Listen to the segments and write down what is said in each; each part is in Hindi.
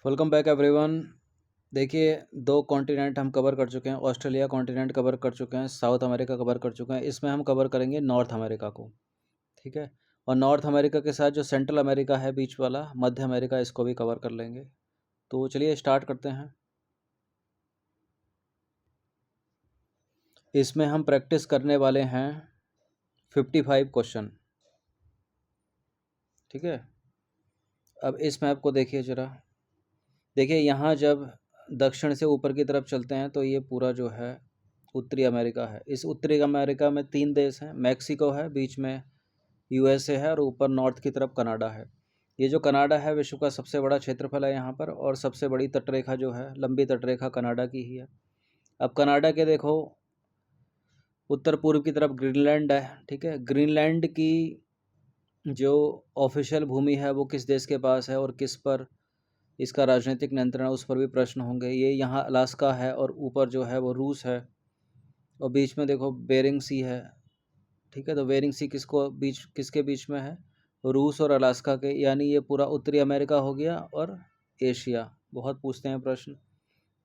Welcome back everyone. देखिए, दो कॉन्टिनेंट हम कवर कर चुके हैं। ऑस्ट्रेलिया कॉन्टिनेंट कवर कर चुके हैं, साउथ अमेरिका कवर कर चुके हैं। इसमें हम कवर करेंगे नॉर्थ अमेरिका को। ठीक है। और नॉर्थ अमेरिका के साथ जो सेंट्रल अमेरिका है बीच वाला, मध्य अमेरिका, इसको भी कवर कर लेंगे। तो चलिए स्टार्ट करते हैं। इसमें हम प्रैक्टिस करने वाले हैं 55 क्वेश्चन। ठीक है। अब इस मैप को देखिए ज़रा। देखिए, यहाँ जब दक्षिण से ऊपर की तरफ चलते हैं तो ये पूरा जो है उत्तरी अमेरिका है। इस उत्तरी अमेरिका में 3 देश हैं। मैक्सिको है, बीच में यूएसए है, और ऊपर नॉर्थ की तरफ कनाडा है। ये जो कनाडा है विश्व का सबसे बड़ा क्षेत्रफल है यहाँ पर, और सबसे बड़ी तटरेखा जो है, लंबी तटरेखा कनाडा की ही है। अब कनाडा के देखो, उत्तर पूर्व की तरफ ग्रीनलैंड है। ठीक है। ग्रीनलैंड की जो ऑफिशियल भूमि है वो किस देश के पास है और किस पर इसका राजनीतिक नियंत्रण है, उस पर भी प्रश्न होंगे। ये यहाँ अलास्का है, और ऊपर जो है वो रूस है, और बीच में देखो बेरिंग सी है। ठीक है। तो बेरिंग सी किसके बीच में है? रूस और अलास्का के। यानी ये पूरा उत्तरी अमेरिका हो गया, और एशिया। बहुत पूछते हैं प्रश्न।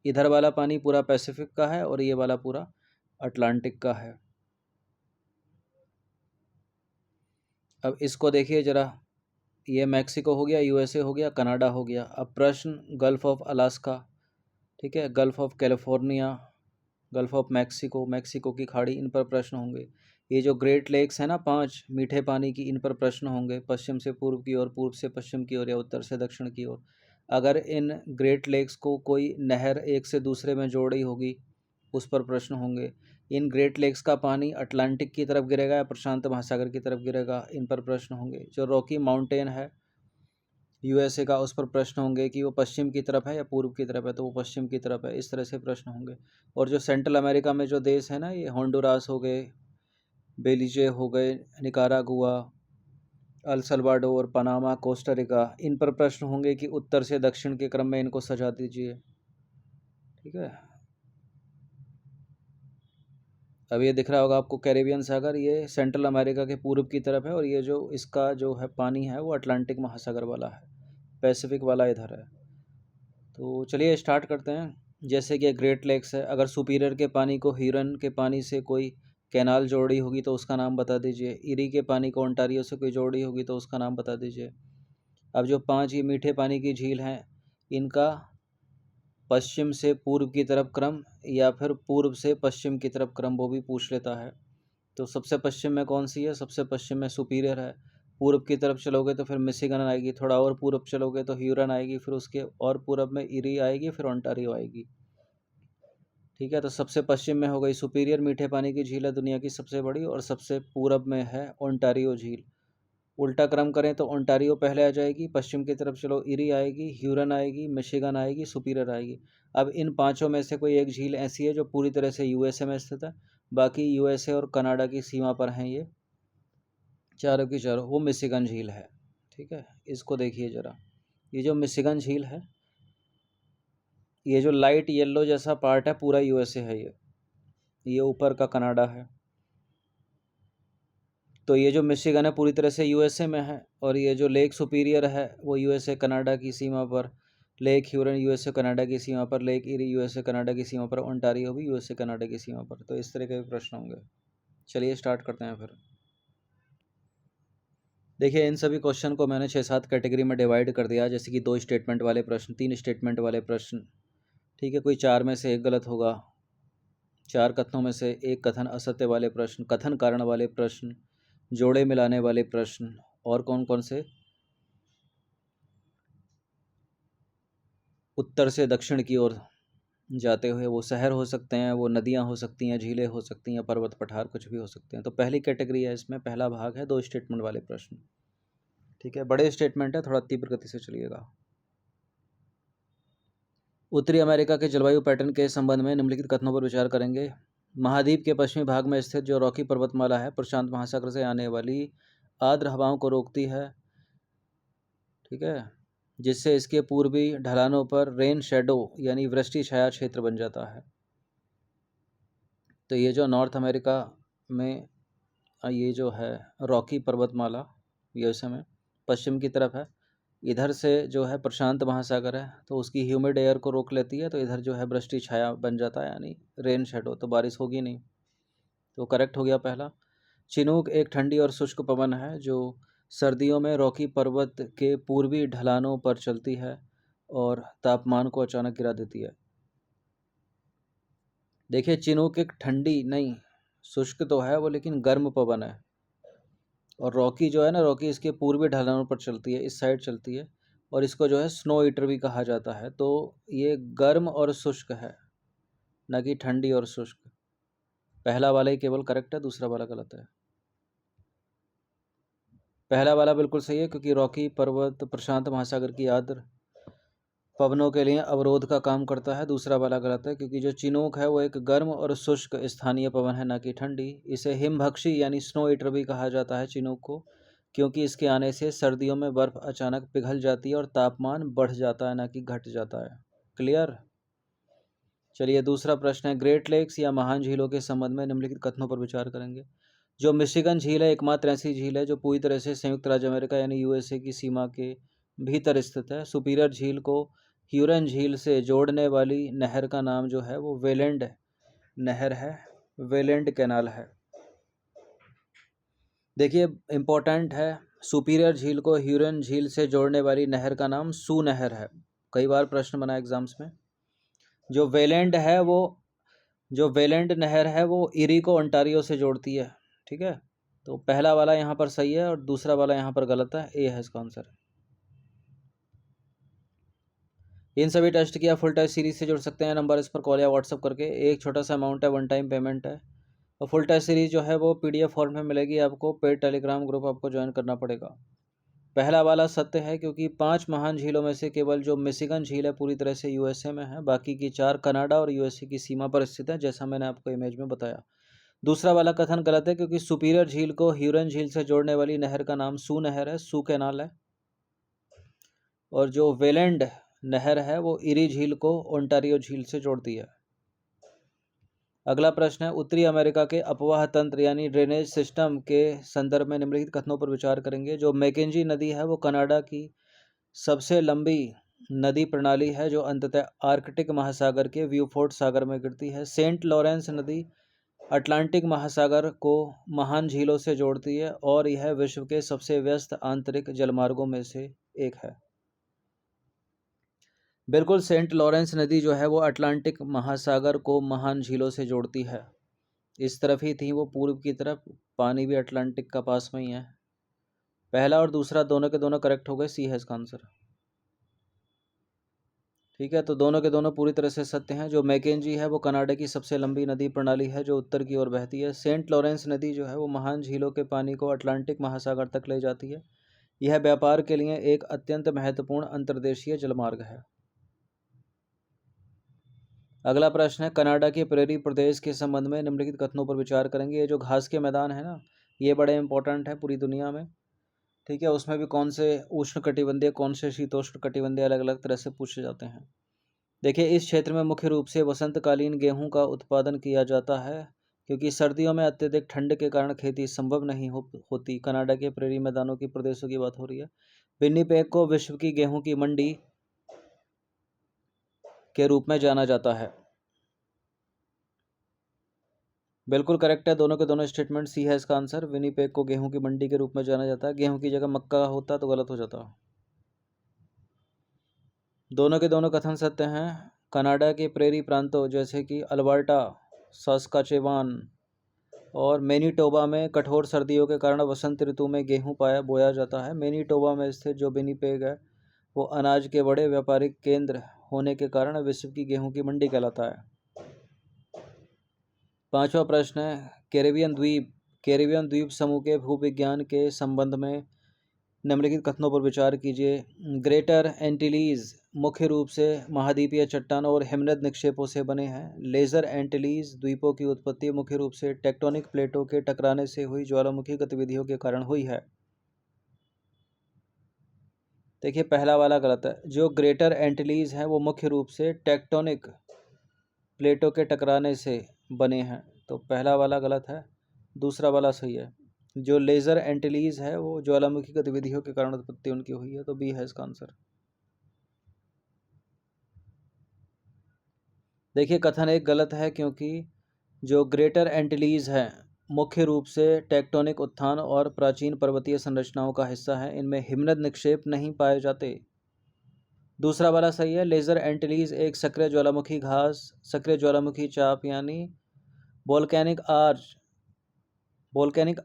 इधर वाला पानी पूरा पैसिफिक का है, और ये वाला पूरा अटलांटिक का है। अब इसको देखिए ज़रा। ये मैक्सिको हो गया, यूएसए हो गया, कनाडा हो गया। अब प्रश्न गल्फ़ ऑफ अलास्का, ठीक है, gulf of California, gulf of Mexico, Mexico की खाड़ी, इन पर प्रश्न होंगे। ये जो ग्रेट लेक्स हैं ना 5 मीठे पानी की, इन पर प्रश्न होंगे। पश्चिम से पूर्व की ओर, पूर्व से पश्चिम की ओर, या उत्तर से दक्षिण की ओर। अगर इन ग्रेट लेक्स को कोई नहर एक से दूसरे में जोड़ रही होगी, उस पर प्रश्न होंगे। इन ग्रेट लेक्स का पानी अटलांटिक की तरफ गिरेगा या प्रशांत महासागर की तरफ गिरेगा, इन पर प्रश्न होंगे। जो रॉकी माउंटेन है यूएसए का, उस पर प्रश्न होंगे कि वो पश्चिम की तरफ है या पूर्व की तरफ है, तो वो पश्चिम की तरफ है। इस तरह से प्रश्न होंगे। और जो सेंट्रल अमेरिका में जो देश है ना, ये होंडुरास हो गए, बेलीजे हो गए, Nicaragua, El Salvador, Panama, Costa Rica, इन पर प्रश्न होंगे कि उत्तर से दक्षिण के क्रम में इनको सजा दीजिए। ठीक है। अब ये दिख रहा होगा आपको कैरेबियन सागर, ये सेंट्रल अमेरिका के पूर्व की तरफ है, और ये जो इसका जो है पानी है वो अटलांटिक महासागर वाला है, पैसिफिक वाला इधर है। तो चलिए स्टार्ट करते हैं। जैसे कि ग्रेट लेक्स है, अगर सुपीरियर के पानी को ह्यूरन के पानी से कोई कैनाल जोड़ रही होगी तो उसका नाम बता दीजिए। इरी के पानी को ओंटारियो से कोई जोड़ रही होगी तो उसका नाम बता दीजिए। अब जो 5 ये मीठे पानी की झील हैं, इनका पश्चिम से पूर्व की तरफ क्रम, या फिर पूर्व से पश्चिम की तरफ क्रम, वो भी पूछ लेता है। तो सबसे पश्चिम में कौन सी है? सबसे पश्चिम में सुपीरियर है। पूर्व की तरफ चलोगे तो फिर मिशिगन आएगी, थोड़ा और पूर्व चलोगे तो ह्यूरन आएगी, फिर उसके और पूर्व में इरी आएगी, फिर ओंटारियो आएगी। ठीक है। तो सबसे पश्चिम में हो गई सुपीरियर, मीठे पानी की झील है, दुनिया की सबसे बड़ी, और सबसे पूर्व में है ओंटारियो झील। उल्टा क्रम करें तो ओंटारियो पहले आ जाएगी, पश्चिम की तरफ चलो इरी आएगी, ह्यूरन आएगी, मिशिगन आएगी, सुपीरियर आएगी। अब इन पांचों में से कोई एक झील ऐसी है जो पूरी तरह से यूएसए में स्थित है। बाकी यूएसए और कनाडा की सीमा पर हैं ये चारों की चारों। वो मिशिगन झील है। ठीक है। इसको देखिए ज़रा। ये जो मिशिगन झील है, ये जो लाइट येलो जैसा पार्ट है पूरा यूएसए है। ये ऊपर का कनाडा है। तो ये जो मिशिगन है पूरी तरह से यूएसए में है, और ये जो लेक सुपीरियर है वो यूएसए कनाडा की सीमा पर, लेक ह्यूरन यूएसए कनाडा की सीमा पर, लेक इरी यूएसए कनाडा की सीमा पर, ओंटारियो भी यूएसए कनाडा की सीमा पर। तो इस तरह के भी प्रश्न होंगे। चलिए स्टार्ट करते हैं फिर। देखिए, इन सभी क्वेश्चन को मैंने 6-7 कैटेगरी में डिवाइड कर दिया। जैसे कि 2 स्टेटमेंट वाले प्रश्न, 3 स्टेटमेंट वाले प्रश्न। ठीक है। कोई 4 में से एक गलत होगा। 4 कथनों में से एक कथन असत्य वाले प्रश्न, कथन कारण वाले प्रश्न, जोड़े मिलाने वाले प्रश्न, और कौन कौन से? उत्तर से दक्षिण की ओर जाते हुए, वो शहर हो सकते हैं, वो नदियां हो सकती हैं, झीलें हो सकती हैं, पर्वत पठार, कुछ भी हो सकते हैं। तो पहली कैटेगरी है, इसमें पहला भाग है 2 स्टेटमेंट वाले प्रश्न। ठीक है। बड़े स्टेटमेंट है, थोड़ा तीव्र गति से चलिएगा। उत्तरी अमेरिका के जलवायु पैटर्न के संबंध में निम्नलिखित कथनों पर विचार करेंगे। महाद्वीप के पश्चिमी भाग में स्थित जो रॉकी पर्वतमाला है, प्रशांत महासागर से आने वाली आर्द्र हवाओं को रोकती है। ठीक है। जिससे इसके पूर्वी ढलानों पर रेन शेडो यानी वृष्टि छाया क्षेत्र बन जाता है। तो ये जो नॉर्थ अमेरिका में ये जो है रॉकी पर्वतमाला, यूएसए में पश्चिम की तरफ है, इधर से जो है प्रशांत महासागर है, तो उसकी ह्यूमिड एयर को रोक लेती है, तो इधर जो है वृष्टि छाया बन जाता है, यानी रेन शेडो, तो बारिश होगी नहीं। तो करेक्ट हो गया पहला। चिनूक एक ठंडी और शुष्क पवन है जो सर्दियों में रॉकी पर्वत के पूर्वी ढलानों पर चलती है और तापमान को अचानक गिरा देती है। देखिए, चिनूक एक ठंडी नहीं, शुष्क तो है वो, लेकिन गर्म पवन है। और रॉकी जो है ना, रॉकी इसके पूर्वी ढलानों पर चलती है, इस साइड चलती है, और इसको जो है स्नो ईटर भी कहा जाता है। तो ये गर्म और शुष्क है, न कि ठंडी और शुष्क। पहला वाला ही केवल करेक्ट है, दूसरा वाला गलत है। पहला वाला बिल्कुल सही है, क्योंकि रॉकी पर्वत प्रशांत महासागर की आर्द्र पवनों के लिए अवरोध का काम करता है। दूसरा वाला गलत है, क्योंकि जो चिनूक है वो एक गर्म और शुष्क स्थानीय पवन है, न कि ठंडी। इसे हिमभक्षी यानी स्नो ईटर भी कहा जाता है चिनूक को, क्योंकि इसके आने से सर्दियों में बर्फ अचानक पिघल जाती है और तापमान बढ़ जाता है, न कि घट जाता है। क्लियर। चलिए, दूसरा प्रश्न है, ग्रेट लेक्स या महान झीलों के संबंध में निम्नलिखित कथनों पर विचार करेंगे। जो मिशिगन झील है एकमात्र ऐसी झील है जो पूरी तरह से संयुक्त राज्य अमेरिका यानी यूएसए की सीमा के भीतर स्थित है। सुपीरियर झील को ह्यूरन झील से जोड़ने वाली नहर का नाम जो है वो वेलेंड नहर है, वेलेंड कैनाल है। देखिए, इंपॉर्टेंट है, सुपीरियर झील को ह्यूरन झील से जोड़ने वाली नहर का नाम सू नहर है। कई बार प्रश्न बना एग्जाम्स में। जो वेलेंड नहर है वो इरी को ओंटारियो से जोड़ती है। ठीक है, तो पहला वाला यहाँ पर सही है और दूसरा वाला यहाँ पर गलत है। ए है इसका आंसर। इन सभी टेस्ट की आप फुल टेस्ट सीरीज से जुड़ सकते हैं, नंबर इस पर कॉल या व्हाट्सअप करके। एक छोटा सा अमाउंट है, वन टाइम पेमेंट है, और फुल टेस्ट सीरीज जो है वो पीडीएफ फॉर्म में मिलेगी आपको। पेड टेलीग्राम ग्रुप आपको ज्वाइन करना पड़ेगा। पहला वाला सत्य है, क्योंकि 5 महान झीलों में से केवल जो मिशिगन झील है पूरी तरह से यूएसए में है, बाकी की 4 कनाडा और यूएसए की सीमा पर स्थित है, जैसा मैंने आपको इमेज में बताया। दूसरा वाला कथन गलत है, क्योंकि सुपीरियर झील को ह्यूरन झील से जोड़ने वाली नहर का नाम सू नहर है, सू कैनाल है। और जो वेलेंड नहर है वो इरी झील को ओंटारियो झील से जोड़ती है। अगला प्रश्न है, उत्तरी अमेरिका के अपवाह तंत्र यानी ड्रेनेज सिस्टम के संदर्भ में निम्नलिखित कथनों पर विचार करेंगे। जो मैकेंजी नदी है वो कनाडा की सबसे लंबी नदी प्रणाली है जो अंततः आर्कटिक महासागर के व्यूफोर्ट सागर में गिरती है। सेंट लॉरेंस नदी अटलांटिक महासागर को महान झीलों से जोड़ती है और यह विश्व के सबसे व्यस्त आंतरिक जलमार्गों में से एक है। बिल्कुल, सेंट लॉरेंस नदी जो है वो अटलांटिक महासागर को महान झीलों से जोड़ती है। इस तरफ ही थी वो, पूर्व की तरफ। पानी भी अटलांटिक का पास में ही है। पहला और दूसरा दोनों के दोनों करेक्ट हो गए, सी है इसका आंसर। ठीक है, तो दोनों के दोनों पूरी तरह से सत्य हैं। जो मैकेंजी है वो कनाडा की सबसे लंबी नदी प्रणाली है जो उत्तर की ओर बहती है। सेंट लॉरेंस नदी जो है वो महान झीलों के पानी को अटलांटिक महासागर तक ले जाती है। यह व्यापार के लिए एक अत्यंत महत्वपूर्ण अंतर्देशीय जलमार्ग है। अगला प्रश्न है, कनाडा के प्रेरी प्रदेश के संबंध में निम्नलिखित कथनों पर विचार करेंगे। ये जो घास के मैदान है ना, ये बड़े इंपॉर्टेंट है पूरी दुनिया में। ठीक है, उसमें भी कौन से उष्ण कटिबंधीय, कौन से शीतोष्ण कटिबंधीय, अलग अलग तरह से पूछे जाते हैं। देखिए, इस क्षेत्र में मुख्य रूप से वसंतकालीन गेहूं का उत्पादन किया जाता है, क्योंकि सर्दियों में अत्यधिक ठंड के कारण खेती संभव नहीं होती। कनाडा के प्रेरी मैदानों की प्रदेशों की बात हो रही है। विन्नीपेग को विश्व की गेहूं की मंडी के रूप में जाना जाता है। बिल्कुल करेक्ट है, दोनों के दोनों स्टेटमेंट। सी है इसका आंसर। विनीपेग को गेहूं की मंडी के रूप में जाना जाता है। गेहूं की जगह मक्का होता तो गलत हो जाता। दोनों के दोनों कथन सत्य हैं। कनाडा के प्रेरी प्रांतों जैसे कि अल्बर्टा, सास्काचेवान और मैनीटोबा में कठोर सर्दियों के कारण वसंत ऋतु में गेहूं बोया जाता है। मैनीटोबा में स्थित जो विनीपेग है वो अनाज के बड़े व्यापारिक केंद्र होने के कारण विश्व की गेहूं की मंडी कहलाता है। पांचवा प्रश्न है, कैरिबियन द्वीप समूह के भूविज्ञान के संबंध में निम्नलिखित कथनों पर विचार कीजिए। ग्रेटर एंटिलीज मुख्य रूप से महाद्वीपीय चट्टानों और हिमनद निक्षेपों से बने हैं। लेजर एंटिलीज द्वीपों की उत्पत्ति मुख्य रूप से टेक्टोनिक प्लेटों के टकराने से हुई ज्वालामुखी गतिविधियों के कारण हुई है। देखिए, पहला वाला गलत है। जो ग्रेटर एंटिलीज हैं वो मुख्य रूप से टेक्टोनिक प्लेटों के टकराने से बने हैं, तो पहला वाला गलत है, दूसरा वाला सही है। जो लेज़र एंटिलीज है वो ज्वालामुखी गतिविधियों के कारण उत्पत्ति उनकी हुई है, तो बी है इसका आंसर। देखिए कथन एक गलत है, क्योंकि जो ग्रेटर एंटिलीज हैं मुख्य रूप से टेक्टोनिक उत्थान और प्राचीन पर्वतीय संरचनाओं का हिस्सा है, इनमें हिमनद निक्षेप नहीं पाए जाते। दूसरा वाला सही है, लेज़र एंटिलीज एक सक्रिय ज्वालामुखी घास, सक्रिय ज्वालामुखी चाप यानी वोल्केनिक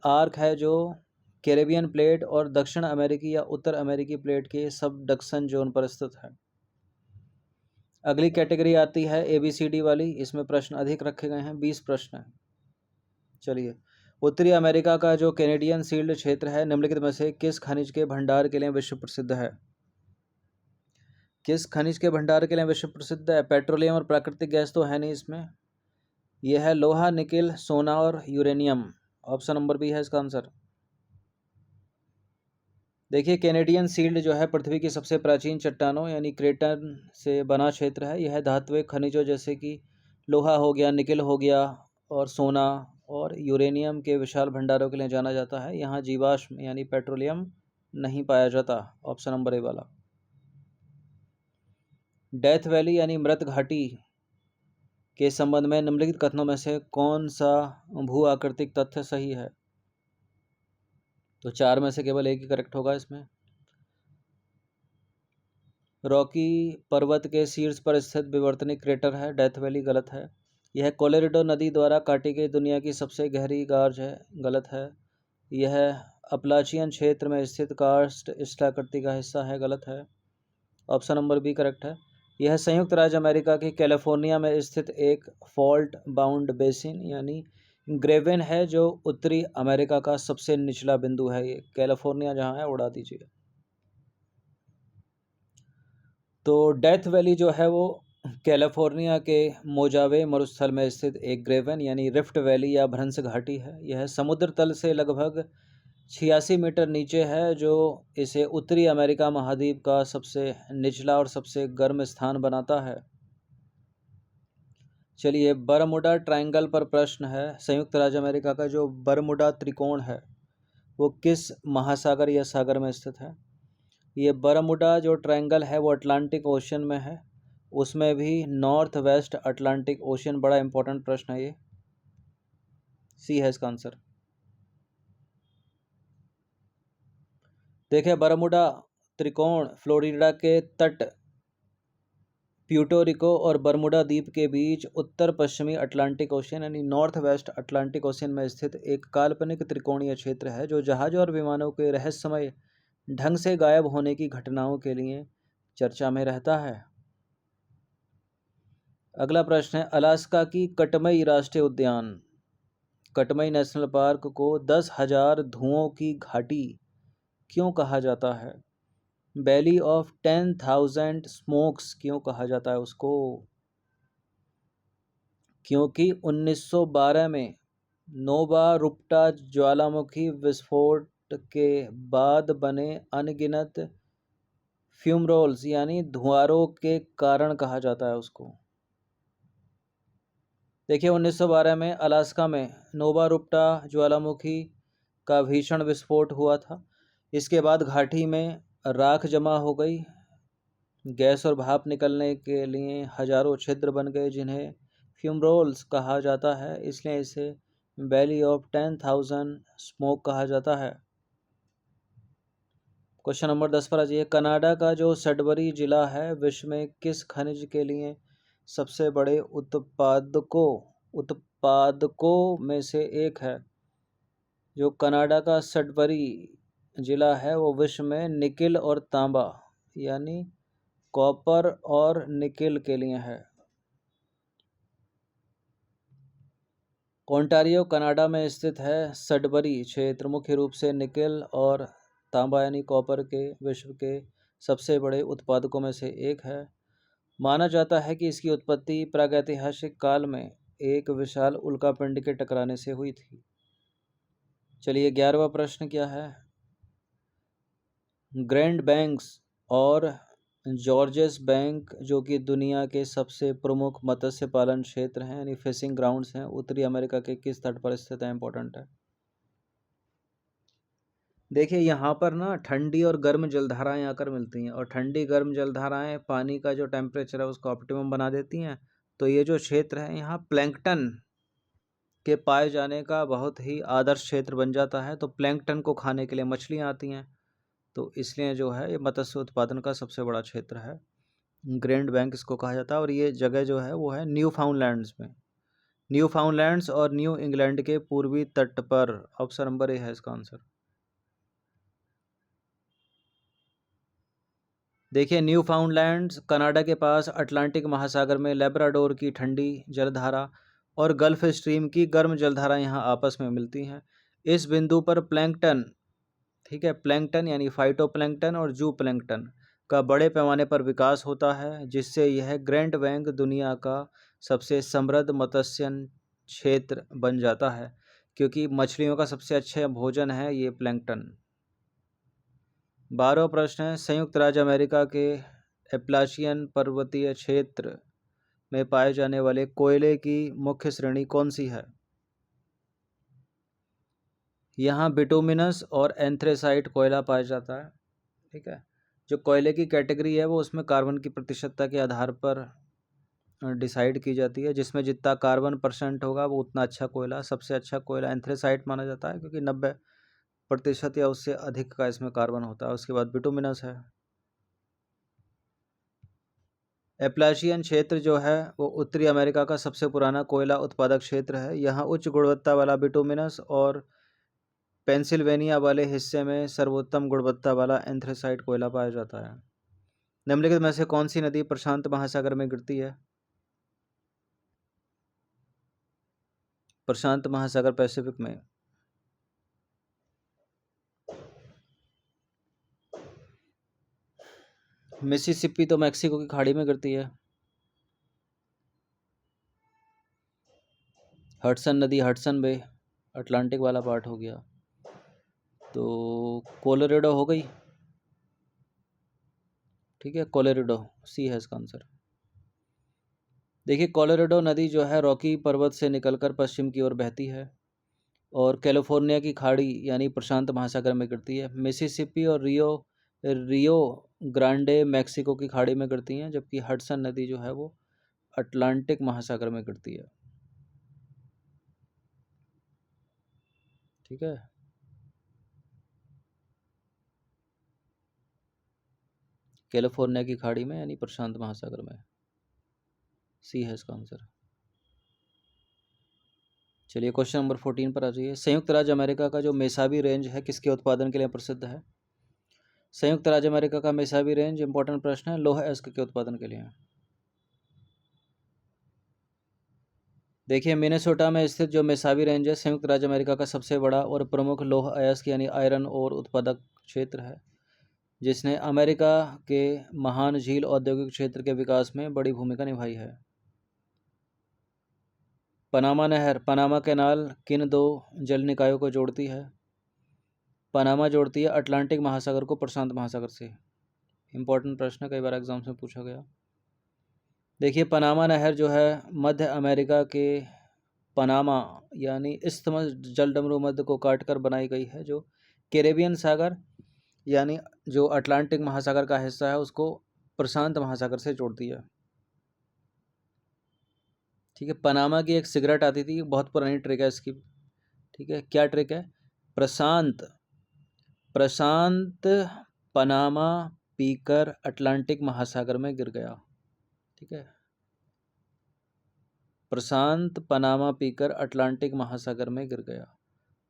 आर्क है, जो कैरेबियन प्लेट और दक्षिण अमेरिकी या उत्तर अमेरिकी प्लेट के सबडक्शन जोन पर स्थित है। अगली कैटेगरी आती है ABCD वाली, इसमें प्रश्न अधिक रखे गए हैं, 20 प्रश्न हैं। चलिए, उत्तरी अमेरिका का जो कैनेडियन सील्ड क्षेत्र है निम्नलिखित में से किस खनिज के भंडार के लिए विश्व प्रसिद्ध है? किस खनिज के भंडार के लिए विश्व प्रसिद्ध है? पेट्रोलियम और प्राकृतिक गैस तो है नहीं इसमें, यह है लोहा, निकिल, सोना और यूरेनियम। ऑप्शन नंबर बी है इसका आंसर। देखिए कैनेडियन सील्ड जो है पृथ्वी की सबसे प्राचीन चट्टानों यानी क्रेटन से बना क्षेत्र है। यह धात्विक खनिजों जैसे कि लोहा हो गया, निकिल हो गया और सोना और यूरेनियम के विशाल भंडारों के लिए जाना जाता है। यहाँ जीवाश्म यानी पेट्रोलियम नहीं पाया जाता। ऑप्शन नंबर ए वाला। डेथ वैली यानी मृत घाटी के संबंध में निम्नलिखित कथनों में से कौन सा भू आकृतिक तथ्य सही है? तो 4 में से केवल एक ही करेक्ट होगा इसमें। रॉकी पर्वत के शीर्ष पर स्थित विवर्तनिक क्रेटर है, डेथ वैली गलत है। यह कोलोराडो नदी द्वारा काटी गई दुनिया की सबसे गहरी गार्ज है, गलत है। यह अपलाचियन क्षेत्र में स्थित कार्स्ट स्टाकृति का हिस्सा है, गलत है। ऑप्शन नंबर बी करेक्ट है। यह संयुक्त राज्य अमेरिका की कैलिफोर्निया में स्थित एक फॉल्ट बाउंड बेसिन यानी ग्रेवेन है, जो उत्तरी अमेरिका का सबसे निचला बिंदु है। ये कैलिफोर्निया जहाँ है उड़ा दीजिए। तो डेथ वैली जो है वो कैलिफोर्निया के मोजावे मरुस्थल में स्थित एक ग्रेवेन यानी रिफ्ट वैली या भ्रंश घाटी है। यह समुद्र तल से लगभग 86 मीटर नीचे है, जो इसे उत्तरी अमेरिका महाद्वीप का सबसे निचला और सबसे गर्म स्थान बनाता है। चलिए, बरमुडा ट्रायंगल पर प्रश्न है। संयुक्त राज्य अमेरिका का जो बरमुडा त्रिकोण है वो किस महासागर या सागर में स्थित है? ये बरमुडा जो ट्रायंगल है वो अटलांटिक ओशन में है, उसमें भी नॉर्थ वेस्ट अटलांटिक ओशन। बड़ा इंपॉर्टेंट प्रश्न है ये, सी है इसका आंसर। देखिए बरमुडा त्रिकोण फ्लोरिडा के तट प्यूर्टो और बरमुडा द्वीप के बीच उत्तर पश्चिमी अटलांटिक ओशन यानी नॉर्थ वेस्ट अटलांटिक ओशन में स्थित एक काल्पनिक त्रिकोणीय क्षेत्र है, जो जहाज़ों और विमानों के रहस्यमय ढंग से गायब होने की घटनाओं के लिए चर्चा में रहता है। अगला प्रश्न है, अलास्का की कटमई राष्ट्रीय उद्यान कटमई नेशनल पार्क को 10,000 धुओं की घाटी क्यों कहा जाता है? वैली ऑफ 10,000 स्मोक्स क्यों कहा जाता है उसको? क्योंकि 1912 में नोवा रुप्टा ज्वालामुखी विस्फोट के बाद बने अनगिनत फ्यूमरोल्स यानी धुआरों के कारण कहा जाता है उसको। देखिए 1912 में अलास्का में नोवा रुप्टा ज्वालामुखी का भीषण विस्फोट हुआ था। इसके बाद घाटी में राख जमा हो गई, गैस और भाप निकलने के लिए हजारों छिद्र बन गए, जिन्हें फ्यूमरोल्स कहा जाता है, इसलिए इसे वैली ऑफ 10,000 स्मोक कहा जाता है। क्वेश्चन नंबर 10 पर आ जाइए। कनाडा का जो सडबरी जिला है विश्व में किस खनिज के लिए सबसे बड़े उत्पादकों में से एक है? जो कनाडा का सडबरी जिला है वो विश्व में निकिल और तांबा यानी कॉपर और निकिल के लिए है। ओंटारियो कनाडा में स्थित है सडबरी क्षेत्र मुख्य रूप से निकिल और तांबा यानी कॉपर के विश्व के सबसे बड़े उत्पादकों में से एक है। माना जाता है कि इसकी उत्पत्ति प्रागैतिहासिक काल में एक विशाल उल्कापिंड के टकराने से हुई थी। चलिए 11वां प्रश्न क्या है? ग्रैंड बैंक्स और जॉर्जेस बैंक जो कि दुनिया के सबसे प्रमुख मत्स्य पालन क्षेत्र हैं यानी फिशिंग ग्राउंड्स हैं, उत्तरी अमेरिका के किस तट पर स्थित है? इंपॉर्टेंट है। देखिए यहाँ पर ना ठंडी और गर्म जलधाराएं आकर मिलती हैं, और ठंडी गर्म जलधाराएं पानी का जो टेम्परेचर है उसको ऑप्टिमम बना देती हैं। तो ये जो क्षेत्र है यहाँ प्लैंकटन के पाए जाने का बहुत ही आदर्श क्षेत्र बन जाता है। तो प्लैंकटन को खाने के लिए मछलियाँ आती हैं, तो इसलिए जो है ये मत्स्य उत्पादन का सबसे बड़ा क्षेत्र है। ग्रैंड बैंक इसको कहा जाता है, और ये जगह जो है वो है न्यू फाउंडलैंड्स में। न्यू फाउंडलैंड्स और न्यू इंग्लैंड के पूर्वी तट पर। ऑप्शन नंबर ए है इसका आंसर। देखिए न्यू फाउंडलैंड्स कनाडा के पास अटलांटिक महासागर में लेब्राडोर की ठंडी जलधारा और गल्फ स्ट्रीम की गर्म जलधारा यहाँ आपस में मिलती हैं। इस बिंदु पर प्लैंकटन, ठीक है, प्लैंकटन यानी फाइटोप्लैंकटन और जू प्लैंकटन का बड़े पैमाने पर विकास होता है, जिससे यह ग्रैंड बैंक दुनिया का सबसे समृद्ध मत्स्य क्षेत्र बन जाता है, क्योंकि मछलियों का सबसे अच्छा भोजन है ये प्लैंकटन। 12वां प्रश्न है, संयुक्त राज्य अमेरिका के एप्लाचियन पर्वतीय क्षेत्र में पाए जाने वाले कोयले की मुख्य श्रेणी कौन सी है? यहाँ बिटुमिनस और एंथ्रेसाइट कोयला पाया जाता है। ठीक है, जो कोयले की कैटेगरी है वो उसमें कार्बन की प्रतिशतता के आधार पर डिसाइड की जाती है, जिसमें जितना कार्बन परसेंट होगा वो उतना अच्छा कोयला। सबसे अच्छा कोयला एंथ्रेसाइट माना जाता है, क्योंकि 90% या उससे अधिक का इसमें कार्बन होता है। उसके बाद बिटुमिनस है। एप्लाचियन क्षेत्र जो है वो उत्तरी अमेरिका का सबसे पुराना कोयला उत्पादक क्षेत्र है। यहाँ उच्च गुणवत्ता वाला बिटुमिनस और पेंसिल्वेनिया वाले हिस्से में सर्वोत्तम गुणवत्ता वाला एंथ्रेसाइट कोयला पाया जाता है। निम्नलिखित में से कौन सी नदी प्रशांत महासागर में गिरती है? प्रशांत महासागर पैसिफिक में। मिसिसिपी तो मैक्सिको की खाड़ी में गिरती है। हडसन नदी, हडसन बे, अटलांटिक वाला पार्ट हो गया। तो कोलोरेडो हो गई। ठीक है, कोलोरेडो सी है इसका आंसर। देखिए कोलोरेडो नदी जो है रॉकी पर्वत से निकलकर पश्चिम की ओर बहती है और कैलिफोर्निया की खाड़ी यानी प्रशांत महासागर में गिरती है। मिसिसिपी और रियो ग्रांडे मैक्सिको की खाड़ी में गिरती हैं, जबकि हडसन नदी जो है वो अटलांटिक महासागर में गिरती है। ठीक है, कैलिफोर्निया की खाड़ी में यानी प्रशांत महासागर में। सी है इसका आंसर। चलिए क्वेश्चन नंबर 14 पर आ जाइए। संयुक्त राज्य अमेरिका का जो मेसाबी रेंज है किसके उत्पादन के लिए प्रसिद्ध है? संयुक्त राज्य अमेरिका का मेसाबी रेंज, इंपॉर्टेंट प्रश्न है, लौह अयस्क के उत्पादन के लिए है। देखिए मिनेसोटा में स्थित जो मेसाबी रेंज है संयुक्त राज्य अमेरिका का सबसे बड़ा और प्रमुख लौह अयस्क यानी आयरन और उत्पादक क्षेत्र है, जिसने अमेरिका के महान झील औद्योगिक क्षेत्र के विकास में बड़ी भूमिका निभाई है। पनामा नहर, पनामा कैनाल किन दो जल निकायों को जोड़ती है? पनामा जोड़ती है अटलांटिक महासागर को प्रशांत महासागर से। इंपॉर्टेंट प्रश्न, कई बार एग्जाम्स में पूछा गया। देखिए पनामा नहर जो है मध्य अमेरिका के पनामा यानी इस्थमस जलडमरू मध्य को काटकर बनाई गई है, जो कैरेबियन सागर यानी जो अटलांटिक महासागर का हिस्सा है उसको प्रशांत महासागर से जोड़ती है। ठीक है, पनामा की एक सिगरेट आती थी, बहुत पुरानी ट्रिक है इसकी। ठीक है, क्या ट्रिक है? प्रशांत पनामा पीकर अटलांटिक महासागर में गिर गया। ठीक है, प्रशांत पनामा पीकर अटलांटिक महासागर में गिर गया।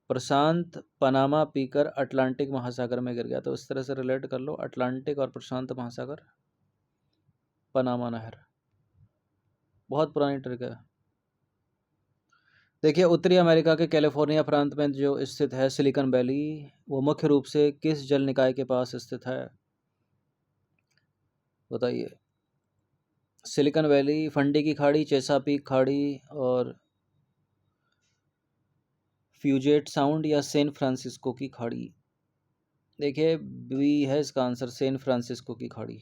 प्रशांत पनामा पीकर अटलांटिक महासागर में गिर गया। तो इस तरह से रिलेट कर लो, अटलांटिक और प्रशांत महासागर, पनामा नहर। बहुत पुरानी ट्रिक है। देखिए उत्तरी अमेरिका के कैलिफोर्निया प्रांत में जो स्थित है सिलिकॉन वैली, वो मुख्य रूप से किस जल निकाय के पास स्थित है? बताइए। सिलिकॉन वैली, फंडी की खाड़ी, चेसापीक खाड़ी और फ्यूजेट साउंड या सैन फ्रांसिस्को की खाड़ी? देखिए बी है इसका आंसर, सैन फ्रांसिस्को की खाड़ी।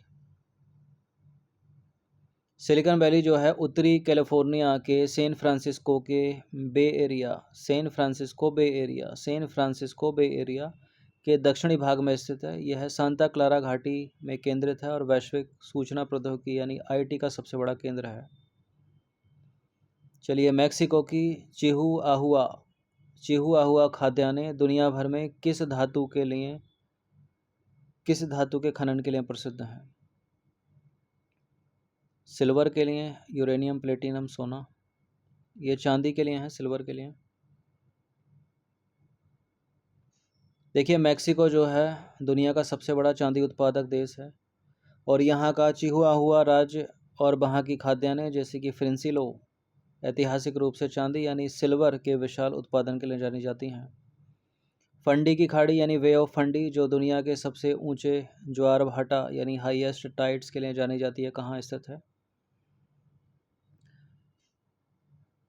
सिलिकॉन वैली जो है उत्तरी कैलिफोर्निया के सैन फ्रांसिस्को के बे एरिया, सैन फ्रांसिस्को बे एरिया, सैन फ्रांसिस्को बे एरिया के दक्षिणी भाग में स्थित है। यह सांता क्लारा घाटी में केंद्रित है और वैश्विक सूचना प्रौद्योगिकी यानी आईटी का सबसे बड़ा केंद्र है। चलिए, मैक्सिको की चिहुआहुआ खाद्यान्ने दुनिया भर में किस धातु के खनन के लिए प्रसिद्ध हैं? सिल्वर के लिए, यूरेनियम, प्लेटिनम, सोना। ये चांदी के लिए है, सिल्वर के लिए। देखिए, मैक्सिको जो है दुनिया का सबसे बड़ा चांदी उत्पादक देश है और यहाँ का चिहुआहुआ राज्य और वहाँ की खाद्यान्ने जैसे कि फ्रिंसिलो ऐतिहासिक रूप से चांदी यानी सिल्वर के विशाल उत्पादन के लिए जानी जाती हैं। फंडी की खाड़ी यानी वे ऑफ फंडी जो दुनिया के सबसे ऊंचे ज्वार भाटा यानी हाईएस्ट टाइड्स के लिए जानी जाती है, कहाँ स्थित है?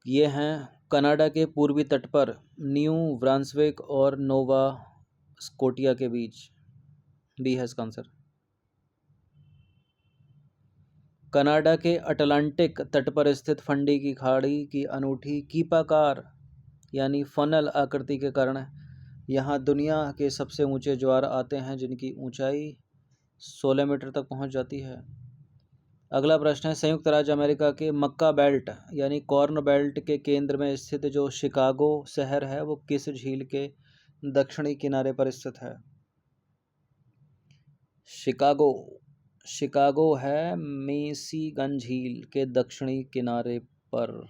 ये हैं कनाडा के पूर्वी तट पर न्यू ब्रांसविक और नोवा स्कोटिया के बीच। बी है इसका आंसर। कनाडा के अटलांटिक तट पर स्थित फंडी की खाड़ी की अनूठी कीपाकार यानी फनल आकृति के कारण यहाँ दुनिया के सबसे ऊंचे ज्वार आते हैं जिनकी ऊंचाई 16 मीटर तक पहुंच जाती है। अगला प्रश्न है, संयुक्त राज्य अमेरिका के मक्का बेल्ट यानी कॉर्न बेल्ट के केंद्र में स्थित जो शिकागो शहर है वो किस झील के दक्षिणी किनारे पर स्थित है? शिकागो है मिशिगन झील के दक्षिणी किनारे पर।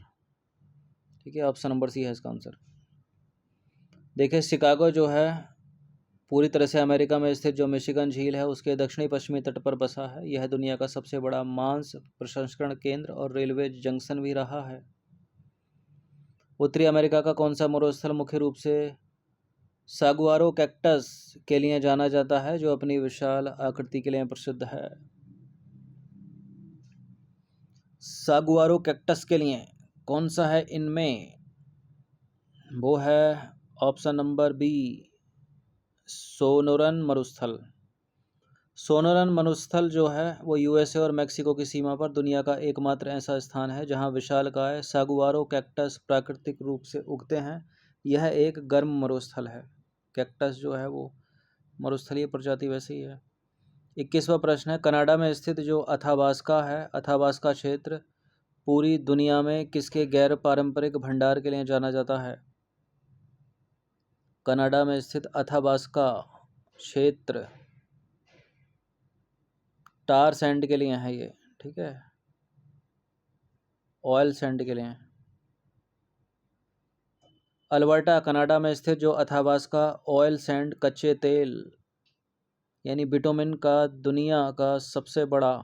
ठीक है, ऑप्शन नंबर सी है इसका आंसर। देखिए, शिकागो जो है पूरी तरह से अमेरिका में स्थित जो मिशिगन झील है उसके दक्षिणी पश्चिमी तट पर बसा है। यह दुनिया का सबसे बड़ा मांस प्रसंस्करण केंद्र और रेलवे जंक्शन भी रहा है। उत्तरी अमेरिका का कौन सा मरुस्थल मुख्य रूप से सागुआरो कैक्टस के लिए जाना जाता है जो अपनी विशाल आकृति के लिए प्रसिद्ध है? सागुआरो कैक्टस के लिए कौन सा है इनमें? वो है ऑप्शन नंबर बी, सोनोरन मरुस्थल। सोनोरन मरुस्थल जो है वो यूएसए और मैक्सिको की सीमा पर दुनिया का एकमात्र ऐसा स्थान है जहां विशालकाय सागुआरो कैक्टस प्राकृतिक रूप से उगते हैं। यह एक गर्म मरुस्थल है। कैक्टस जो है वो मरुस्थलीय प्रजाति वैसे ही है। 21वां प्रश्न है, कनाडा में स्थित जो अथाबास्का है, अथाबास्का क्षेत्र पूरी दुनिया में किसके गैर पारंपरिक भंडार के लिए जाना जाता है? कनाडा में स्थित अथाबास्का क्षेत्र टार सैंड के लिए है ये। ठीक है, ऑयल सैंड के लिए। अल्बर्टा कनाडा में स्थित जो अथाबास्का ऑयल सैंड कच्चे तेल यानी बिटुमिन का दुनिया का सबसे बड़ा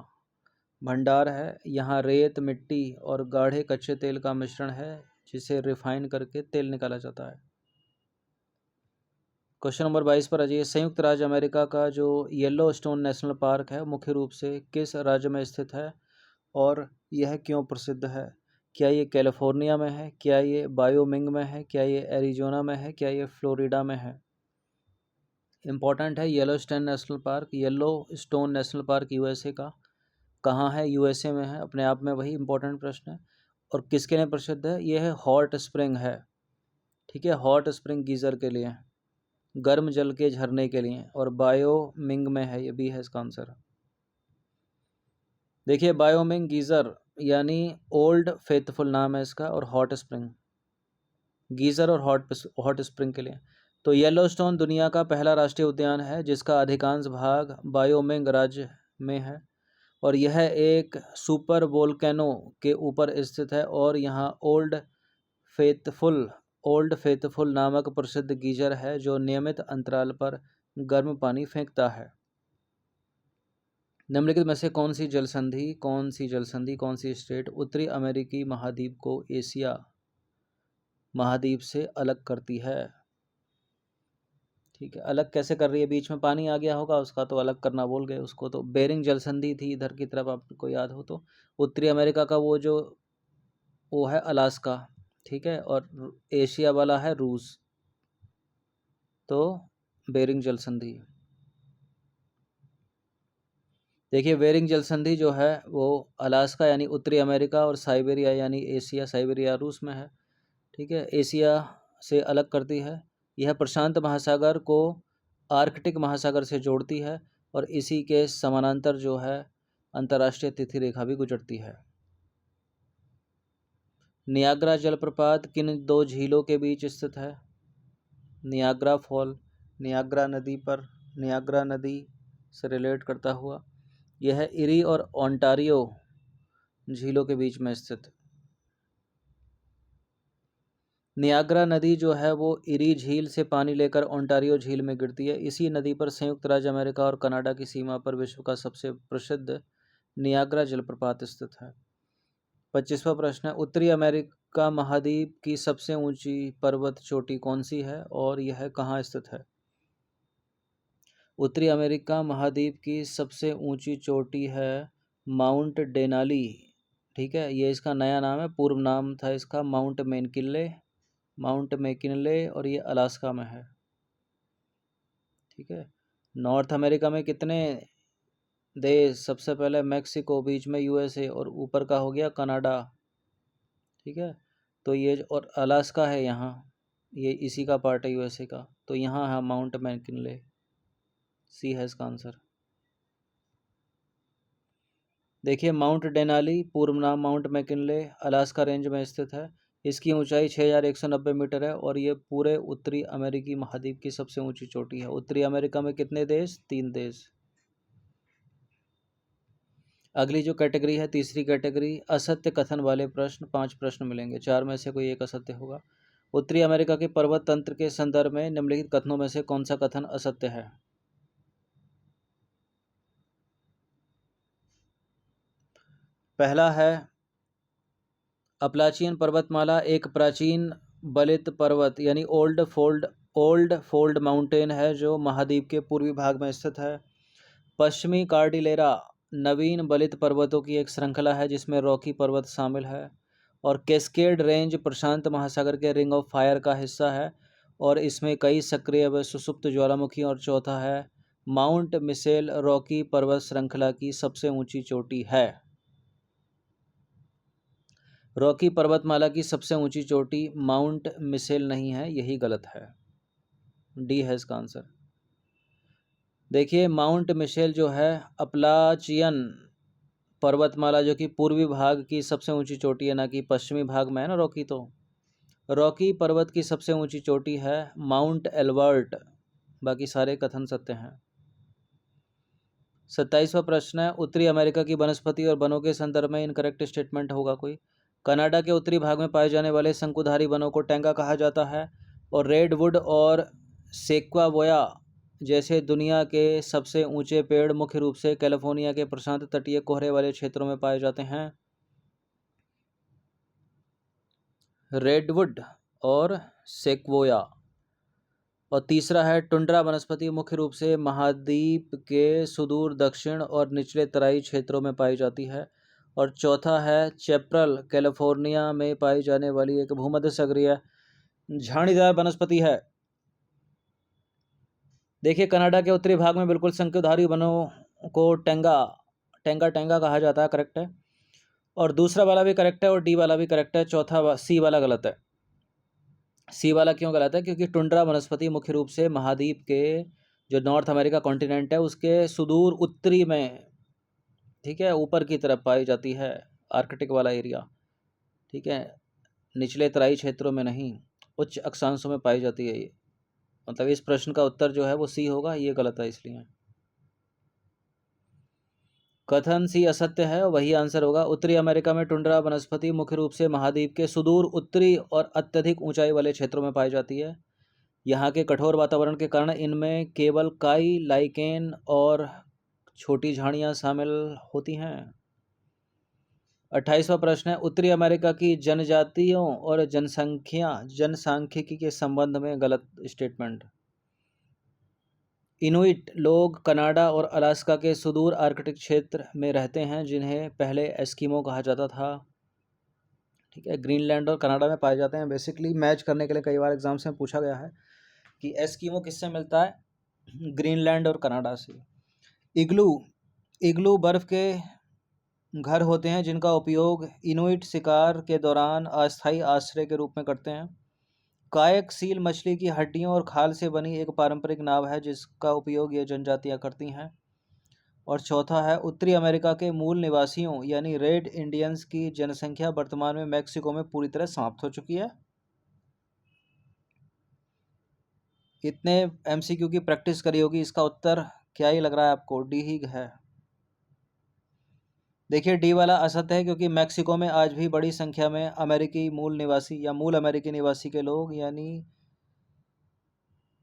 भंडार है। यहाँ रेत, मिट्टी और गाढ़े कच्चे तेल का मिश्रण है जिसे रिफाइन करके तेल निकाला जाता है। क्वेश्चन नंबर 22 पर आ जाइए। संयुक्त राज्य अमेरिका का जो येलो स्टोन नेशनल पार्क है मुख्य रूप से किस राज्य में स्थित है और यह क्यों प्रसिद्ध है? क्या ये कैलिफोर्निया में है, क्या ये वायोमिंग में है, क्या ये एरिजोना में है, क्या ये फ्लोरिडा में है? इम्पॉर्टेंट है yellow stone national park. Yellow stone national park USA का कहाँ है? यूएसए में है। अपने आप में वही इम्पोर्टेंट प्रश्न है। और किसके लिए प्रसिद्ध है? यह है हॉट स्प्रिंग है। ठीक है, हॉट स्प्रिंग गीज़र के लिए, गर्म जल के झरने के लिए, और बायोमिंग में है। ये भी है इसका आंसर। देखिए, बायोमिंग गीज़र यानी ओल्ड फेथफुल नाम है इसका, और हॉट स्प्रिंग गीज़र और हॉट स्प्रिंग के लिए। तो येलोस्टोन दुनिया का पहला राष्ट्रीय उद्यान है जिसका अधिकांश भाग वायोमिंग राज्य में है और यह एक सुपर वोल्केनो के ऊपर स्थित है और यहाँ ओल्ड फेथफुल नामक प्रसिद्ध गीजर है जो नियमित अंतराल पर गर्म पानी फेंकता है। निम्नलिखित में से कौन सी जलसंधि स्टेट उत्तरी अमेरिकी महाद्वीप को एशिया महाद्वीप से अलग करती है? ठीक है, अलग कैसे कर रही है? बीच में पानी आ गया होगा उसका, तो अलग करना भूल गए उसको। तो बेरिंग जलसंधि थी इधर की तरफ, आपको याद हो तो। उत्तरी अमेरिका का वो है अलास्का। ठीक है, और एशिया वाला है रूस। तो बेरिंग जलसंधि। देखिए, बेरिंग जलसंधि जो है वो अलास्का यानी उत्तरी अमेरिका और साइबेरिया यानी एशिया, साइबेरिया रूस में है। ठीक है, एशिया से अलग करती है। यह प्रशांत महासागर को आर्कटिक महासागर से जोड़ती है और इसी के समानांतर जो है अंतर्राष्ट्रीय तिथि रेखा भी गुजरती है। नियाग्रा जलप्रपात किन दो झीलों के बीच स्थित है? नियाग्रा फॉल, नियाग्रा नदी पर, नियाग्रा नदी से रिलेट करता हुआ, यह है इरी और ओंटारियो झीलों के बीच में स्थित। नियाग्रा नदी जो है वो इरी झील से पानी लेकर ओंटारियो झील में गिरती है। इसी नदी पर संयुक्त राज्य अमेरिका और कनाडा की सीमा पर विश्व का सबसे प्रसिद्ध नियाग्रा जलप्रपात स्थित है। 25वां प्रश्न है, उत्तरी अमेरिका महाद्वीप की सबसे ऊंची पर्वत चोटी कौन सी है और यह कहाँ स्थित है? उत्तरी अमेरिका महाद्वीप की सबसे ऊंची चोटी है माउंट डेनाली। ठीक है, ये इसका नया नाम है, पूर्व नाम था इसका माउंट मैकिनले और ये अलास्का में है। ठीक है, नॉर्थ अमेरिका में कितने देश? सबसे पहले मैक्सिको, बीच में यूएसए और ऊपर का हो गया कनाडा। ठीक है, तो ये और अलास्का है यहाँ, ये इसी का पार्ट है यूएसए का। तो यहाँ है माउंट मैकिनले, सी है इसका आंसर। देखिए, माउंट डेनाली पूर्व नाम माउंट मैकिनले अलास्का रेंज में स्थित है। इसकी ऊंचाई 6190 मीटर है और ये पूरे उत्तरी अमेरिकी महाद्वीप की सबसे ऊंची चोटी है। उत्तरी अमेरिका में कितने देश? 3 देश। अगली जो कैटेगरी है, तीसरी कैटेगरी, असत्य कथन वाले प्रश्न। 5 प्रश्न मिलेंगे, 4 में से कोई एक असत्य होगा। उत्तरी अमेरिका के पर्वत तंत्र के संदर्भ में निम्नलिखित कथनों में से कौन सा कथन असत्य है? पहला है, अपलाचियन पर्वतमाला एक प्राचीन बलित पर्वत यानी ओल्ड फोल्ड माउंटेन है जो महाद्वीप के पूर्वी भाग में स्थित है। पश्चिमी कार्डिलेरा नवीन बलित पर्वतों की एक श्रृंखला है जिसमें रॉकी पर्वत शामिल है। और कैस्केड रेंज प्रशांत महासागर के रिंग ऑफ फायर का हिस्सा है और इसमें कई सक्रिय व सुसुप्त ज्वालामुखी। और चौथा है, माउंट मिसेल रॉकी पर्वत श्रृंखला की सबसे ऊंची चोटी है। रॉकी पर्वतमाला की सबसे ऊंची चोटी माउंट मिसेल नहीं है, यही गलत है, डी है इसका आंसर। देखिए, माउंट मिशेल जो है अपलाचियन पर्वतमाला जो कि पूर्वी भाग की सबसे ऊंची चोटी है, ना कि पश्चिमी भाग में है ना रॉकी। तो रॉकी पर्वत की सबसे ऊंची चोटी है माउंट एल्बर्ट, बाकी सारे कथन सत्य हैं। 27वां प्रश्न है, उत्तरी अमेरिका की वनस्पति और वनों के संदर्भ में इनकरेक्ट स्टेटमेंट होगा कोई। कनाडा के उत्तरी भाग में पाए जाने वाले शंकुधारी वनों को टेंगा कहा जाता है और रेडवुड और सेक्वावोया जैसे दुनिया के सबसे ऊंचे पेड़ मुख्य रूप से कैलिफोर्निया के प्रशांत तटीय कोहरे वाले क्षेत्रों में पाए जाते हैं। रेडवुड और सेक्वोया। और तीसरा है, टुंड्रा वनस्पति मुख्य रूप से महाद्वीप के सुदूर दक्षिण और निचले तराई क्षेत्रों में पाई जाती है। और चौथा है, चैप्रल कैलिफोर्निया में पाई जाने वाली एक भूमध्यसागरीय झाड़ीदार वनस्पति है। देखिए, कनाडा के उत्तरी भाग में बिल्कुल शंकुधारी वनों को टेंगा कहा जाता है, करेक्ट है। और दूसरा वाला भी करेक्ट है और डी वाला भी करेक्ट है। चौथा सी वाला गलत है। सी वाला क्यों गलत है? क्योंकि टुंड्रा वनस्पति मुख्य रूप से महाद्वीप के जो नॉर्थ अमेरिका कॉन्टिनेंट है उसके सुदूर उत्तरी में, ठीक है, ऊपर की तरफ पाई जाती है, आर्कटिक वाला एरिया। ठीक है, निचले तराई क्षेत्रों में नहीं, उच्च अक्षांशों में पाई जाती है ये। मतलब इस प्रश्न का उत्तर जो है वो सी होगा, ये गलत है इसलिए। कथन सी असत्य है, वही आंसर होगा। उत्तरी अमेरिका में टुंड्रा वनस्पति मुख्य रूप से महाद्वीप के सुदूर उत्तरी और अत्यधिक ऊंचाई वाले क्षेत्रों में पाई जाती है। यहाँ के कठोर वातावरण के कारण इनमें केवल काई, लाइकेन और छोटी झाड़ियाँ शामिल होती हैं। 28वां प्रश्न है, उत्तरी अमेरिका की जनजातियों और जनसांख्यिकी के संबंध में गलत स्टेटमेंट। इनुइट लोग कनाडा और अलास्का के सुदूर आर्कटिक क्षेत्र में रहते हैं जिन्हें पहले एस्किमो कहा जाता था। ठीक है, ग्रीनलैंड और कनाडा में पाए जाते हैं। बेसिकली मैच करने के लिए कई बार एग्जाम्स में पूछा गया है कि एस्किमो किससे मिलता है, ग्रीनलैंड और कनाडा से। इग्लू बर्फ के घर होते हैं जिनका उपयोग इनुइट शिकार के दौरान अस्थायी आश्रय के रूप में करते हैं। कायक सील मछली की हड्डियों और खाल से बनी एक पारंपरिक नाव है जिसका उपयोग ये जनजातियां करती हैं। और चौथा है, उत्तरी अमेरिका के मूल निवासियों यानी रेड इंडियंस की जनसंख्या वर्तमान में मैक्सिको में पूरी तरह समाप्त हो चुकी है। इतने एमसीक्यू की प्रैक्टिस करी होगी, इसका उत्तर क्या ही लग रहा है आपको? डी ही है। देखिए डी वाला असत्य है, क्योंकि मैक्सिको में आज भी बड़ी संख्या में अमेरिकी मूल निवासी या मूल अमेरिकी निवासी के लोग यानी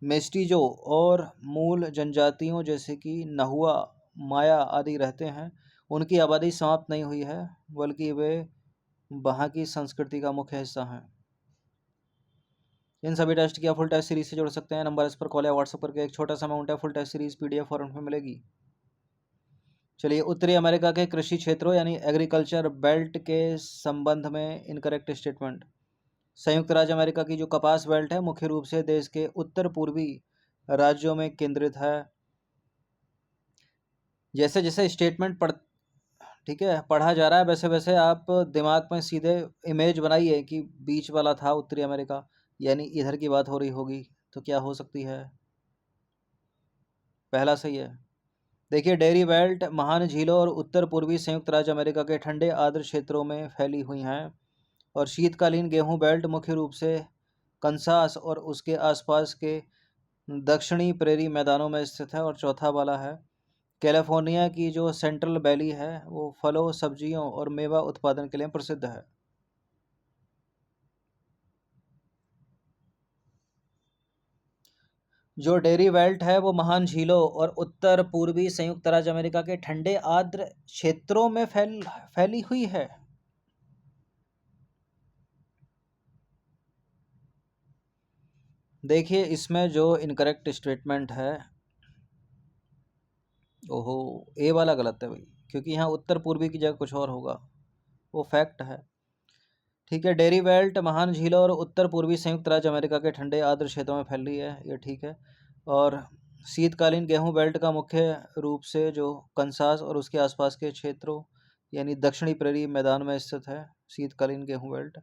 मेस्टिजो और मूल जनजातियों जैसे कि नहुआ, माया आदि रहते हैं। उनकी आबादी समाप्त नहीं हुई है, बल्कि वे वहाँ की संस्कृति का मुख्य हिस्सा हैं। इन सभी टेस्ट की आप फुल टेस्ट सीरीज से जोड़ सकते हैं। नंबर इस पर कॉल या व्हाट्सएप करके एक छोटा सा अमाउंट है, full test series PDF format में मिलेगी। चलिए, उत्तरी अमेरिका के कृषि क्षेत्रों यानी एग्रीकल्चर बेल्ट के संबंध में इनकरेक्ट स्टेटमेंट। संयुक्त राज्य अमेरिका की जो कपास बेल्ट है मुख्य रूप से देश के उत्तर पूर्वी राज्यों में केंद्रित है। जैसे जैसे स्टेटमेंट ठीक है पढ़ा जा रहा है, वैसे वैसे आप दिमाग में सीधे इमेज बनाइए कि बीच वाला था उत्तरी अमेरिका, यानी इधर की बात हो रही होगी। तो क्या हो सकती है? पहला सही है। देखिए, डेयरी बेल्ट महान झीलों और उत्तर पूर्वी संयुक्त राज्य अमेरिका के ठंडे आर्द्र क्षेत्रों में फैली हुई हैं। और शीतकालीन गेहूं बेल्ट मुख्य रूप से कंसास और उसके आसपास के दक्षिणी प्रेरी मैदानों में स्थित है। और चौथा वाला है, कैलिफोर्निया की जो सेंट्रल वैली है वो फलों, सब्जियों और मेवा उत्पादन के लिए प्रसिद्ध है। जो डेयरी बेल्ट है वो महान झीलों और उत्तर पूर्वी संयुक्त राज्य अमेरिका के ठंडे आर्द्र क्षेत्रों में फैली हुई है। देखिए, इसमें जो इनकरेक्ट स्टेटमेंट है, ओहो, ए वाला गलत है भाई, क्योंकि यहाँ उत्तर पूर्वी की जगह कुछ और होगा, वो फैक्ट है। ठीक है, डेयरी बेल्ट महान झीलों और उत्तर पूर्वी संयुक्त राज्य अमेरिका के ठंडे आर्द्र क्षेत्रों में फैली है, ये ठीक है। और शीतकालीन गेहूं बेल्ट का मुख्य रूप से जो कंसास और उसके आसपास के क्षेत्रों यानी दक्षिणी प्रेरी मैदान में स्थित है शीतकालीन गेहूं बेल्ट।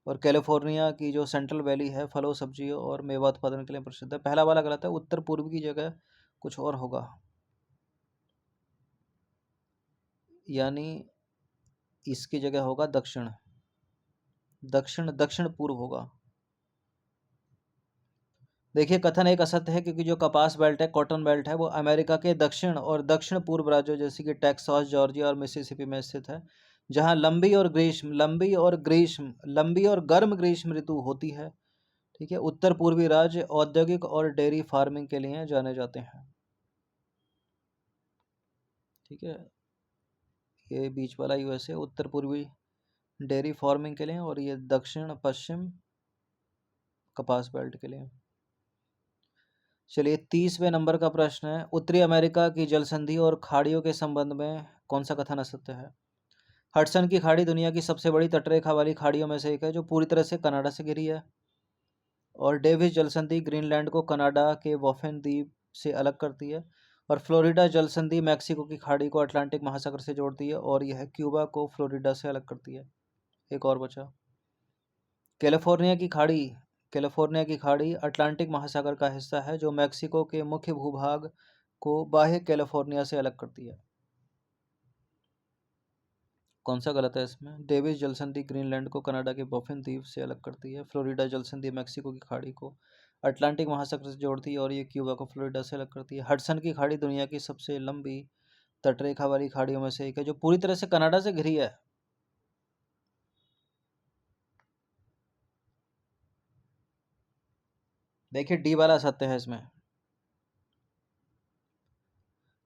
और कैलिफोर्निया की जो सेंट्रल वैली है फलों, सब्जियों और मेवा उत्पादन के लिए प्रसिद्ध है। पहला वाला गलत है, उत्तर पूर्व की जगह कुछ और होगा, यानी इसकी जगह होगा दक्षिण दक्षिण दक्षिण पूर्व होगा। देखिए, कथन एक असत्य है, क्योंकि जो कपास बेल्ट है, कॉटन बेल्ट है, वो अमेरिका के दक्षिण और दक्षिण पूर्व राज्यों जैसे कि टेक्सास, जॉर्जिया और मिसिसिपी में स्थित है, जहां लंबी और गर्म ग्रीष्म ऋतु होती है। ठीक है, उत्तर पूर्वी राज्य औद्योगिक और डेयरी फार्मिंग के लिए जाने जाते हैं। ठीक है, ये बीच वाला यूएसए उत्तर पूर्वी डेयरी फार्मिंग के लिए, और ये दक्षिण पश्चिम कपास बेल्ट के लिए। चलिए, 30वें नंबर का प्रश्न है, उत्तरी अमेरिका की जलसंधि और खाड़ियों के संबंध में कौन सा कथन असत्य है? हडसन की खाड़ी दुनिया की सबसे बड़ी तटरेखा वाली खाड़ियों में से एक है, जो पूरी तरह से कनाडा से घिरी है। और डेविस जलसंधि ग्रीनलैंड को कनाडा के बॉफिन द्वीप से अलग करती है। और फ्लोरिडा जलसंधि मैक्सिको की खाड़ी को अटलांटिक महासागर से जोड़ती है, और यह क्यूबा को फ्लोरिडा से अलग करती है। एक और बचा, कैलिफोर्निया की खाड़ी कैलिफोर्निया की खाड़ी अटलांटिक महासागर का हिस्सा है, जो मैक्सिको के मुख्य भूभाग को बाह्य कैलिफोर्निया से अलग करती है। कौन सा गलत है इसमें? डेविस जलसंधि ग्रीनलैंड को कनाडा के बॉफिन द्वीप से अलग करती है। फ्लोरिडा जलसंधि मैक्सिको की खाड़ी को अटलांटिक महासागर से जोड़ती है, और ये क्यूबा को फ्लोरिडा से अलग करती है। हडसन की खाड़ी दुनिया की सबसे लंबी तटरेखा वाली खाड़ियों में से एक है, जो पूरी तरह से कनाडा से घिरी है। देखिए, डी वाला सत्य है इसमें।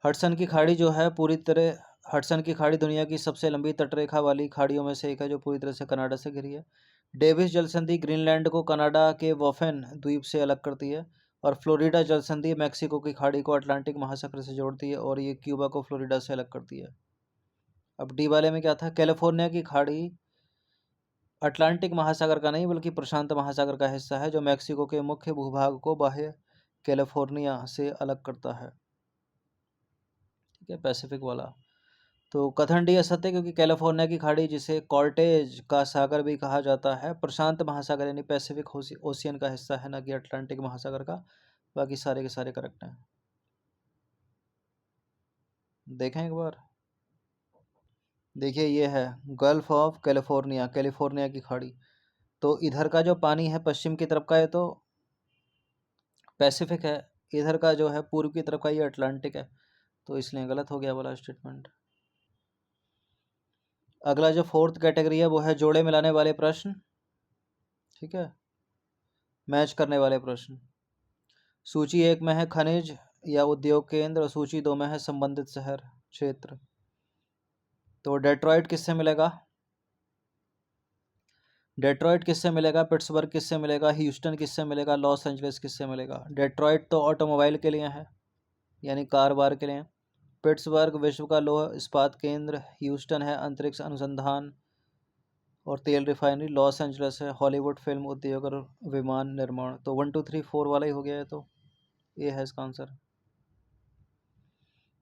हडसन की खाड़ी जो है पूरी तरह हडसन की खाड़ी दुनिया की सबसे लंबी तटरेखा वाली खाड़ियों में से एक है, जो पूरी तरह से कनाडा से घिरी है। डेविस जलसंधि ग्रीनलैंड को कनाडा के बॉफिन द्वीप से अलग करती है। और फ्लोरिडा जलसंधि मैक्सिको की खाड़ी को अटलांटिक महासागर से जोड़ती है, और ये क्यूबा को फ्लोरिडा से अलग करती है। अब डी वाले में क्या था? कैलिफोर्निया की खाड़ी अटलांटिक महासागर का नहीं बल्कि प्रशांत महासागर का हिस्सा है, जो मैक्सिको के मुख्य भूभाग को बाह्य कैलिफोर्निया से अलग करता है। ठीक है, पैसिफिक वाला। तो कथन डी असत्य, क्योंकि कैलिफोर्निया की खाड़ी, जिसे कॉर्टेज का सागर भी कहा जाता है, प्रशांत महासागर यानी पैसिफिक ओशियन का हिस्सा है, न कि अटलांटिक महासागर का। बाकी सारे के सारे करेक्ट हैं। देखें एक बार, देखिए ये है गल्फ ऑफ कैलिफोर्निया, कैलिफोर्निया की खाड़ी। तो इधर का जो पानी है पश्चिम की तरफ का, ये तो पैसिफिक है, इधर का जो है पूर्व की तरफ का ये अटलांटिक है, तो इसलिए गलत हो गया वाला स्टेटमेंट। अगला जो फोर्थ कैटेगरी है वो है जोड़े मिलाने वाले प्रश्न, ठीक है, मैच करने वाले प्रश्न। सूची 1 में है खनिज या उद्योग केंद्र, और सूची 2 में है संबंधित शहर क्षेत्र। तो डेट्रॉइट किससे मिलेगा? डेट्रॉइट किससे मिलेगा? पिट्सबर्ग किससे मिलेगा? ह्यूस्टन किससे मिलेगा? लॉस एंजलिस किससे मिलेगा? डेट्रॉइट तो ऑटोमोबाइल के लिए है, यानी कार बार के लिए। पिट्सबर्ग विश्व का लौह इस्पात केंद्र। ह्यूस्टन है अंतरिक्ष अनुसंधान और तेल रिफाइनरी। लॉस एंजलिस है हॉलीवुड फिल्म उद्योग और विमान निर्माण। तो 1 2 3 4 वाला ही हो गया है, तो ये है इसका आंसर।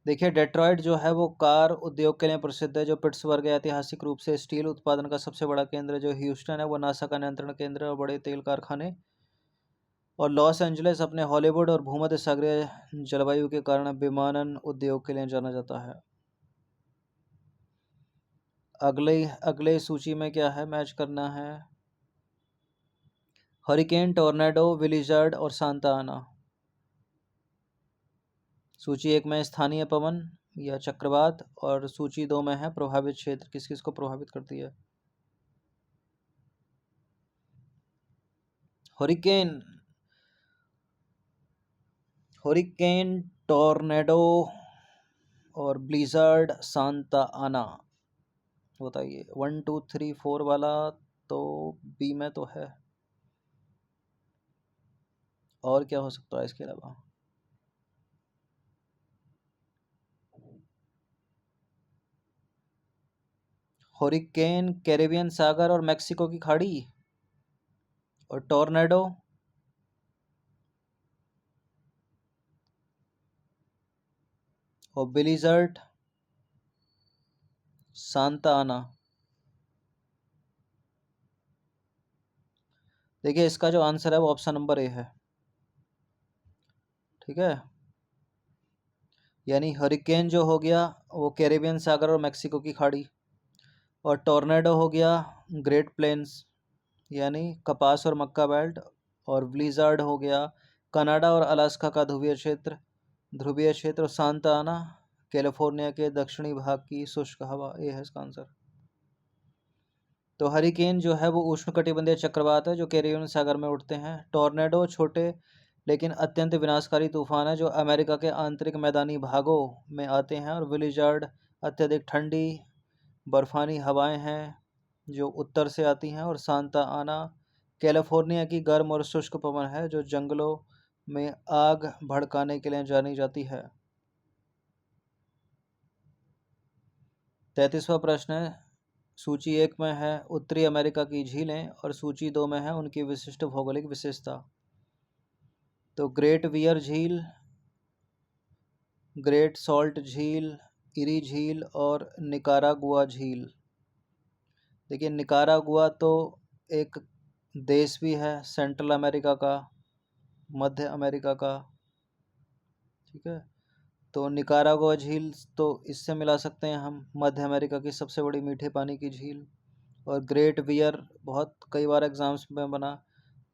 देखिए डेट्रॉइट जो है वो कार उद्योग के लिए प्रसिद्ध है। जो पिट्सबर्ग है ऐतिहासिक रूप से स्टील उत्पादन का सबसे बड़ा केंद्र है। जो ह्यूस्टन है वो नासा का नियंत्रण केंद्र है और बड़े तेल कारखाने। और लॉस एंजलिस अपने हॉलीवुड और भूमध्य सागरीय जलवायु के कारण विमानन उद्योग के लिए जाना जाता है। अगले सूची में क्या है, मैच करना है हरिकेन, टोर्नेडो, विलिजर्ड और सांता आना। सूची 1 में स्थानीय पवन या चक्रवात, और सूची 2 में है प्रभावित क्षेत्र, किस किस को प्रभावित करती है। हरिकेन, टोर्नेडो और ब्लिजर्ड, सांता आना। बताइए 1 2 3 4 वाला तो बी में तो है, और क्या हो सकता है इसके अलावा? हरिकेन कैरिबियन सागर और मैक्सिको की खाड़ी, और टोर्नेडो और ब्लिजर्ड सांता आना। देखिए इसका जो आंसर है वो ऑप्शन नंबर ए है, ठीक है। यानी हरिकेन जो हो गया वो कैरिबियन सागर और मैक्सिको की खाड़ी, और टोर्नेडो हो गया ग्रेट प्लेन्स यानी कपास और मक्का बेल्ट, और ब्लिज़ार्ड हो गया कनाडा और अलास्का का ध्रुवीय क्षेत्र। सांता आना कैलिफोर्निया के दक्षिणी भाग की शुष्क हवा। ये है इसका आंसर। तो हरिकेन जो है वो उष्णकटिबंधीय चक्रवात है जो कैरिबियन सागर में उठते हैं। टॉर्नेडो छोटे लेकिन अत्यंत विनाशकारी तूफान है जो अमेरिका के आंतरिक मैदानी भागों में आते हैं। और विलिजर्ड अत्यधिक ठंडी बर्फानी हवाएं हैं जो उत्तर से आती हैं। और सांता आना कैलिफोर्निया की गर्म और शुष्क पवन है जो जंगलों में आग भड़काने के लिए जानी जाती है। 33वां प्रश्न है, सूची 1 में है उत्तरी अमेरिका की झीलें और सूची 2 में है उनकी विशिष्ट भौगोलिक विशेषता। तो ग्रेट वियर झील, ग्रेट सॉल्ट झील, इरी झील और निकारागुआ झील। देखिए निकारागुआ तो एक देश भी है सेंट्रल अमेरिका का, मध्य अमेरिका का, ठीक है। तो निकारागुआ झील तो इससे मिला सकते हैं हम, मध्य अमेरिका की सबसे बड़ी मीठे पानी की झील। और ग्रेट बियर बहुत कई बार एग्जाम्स में बना,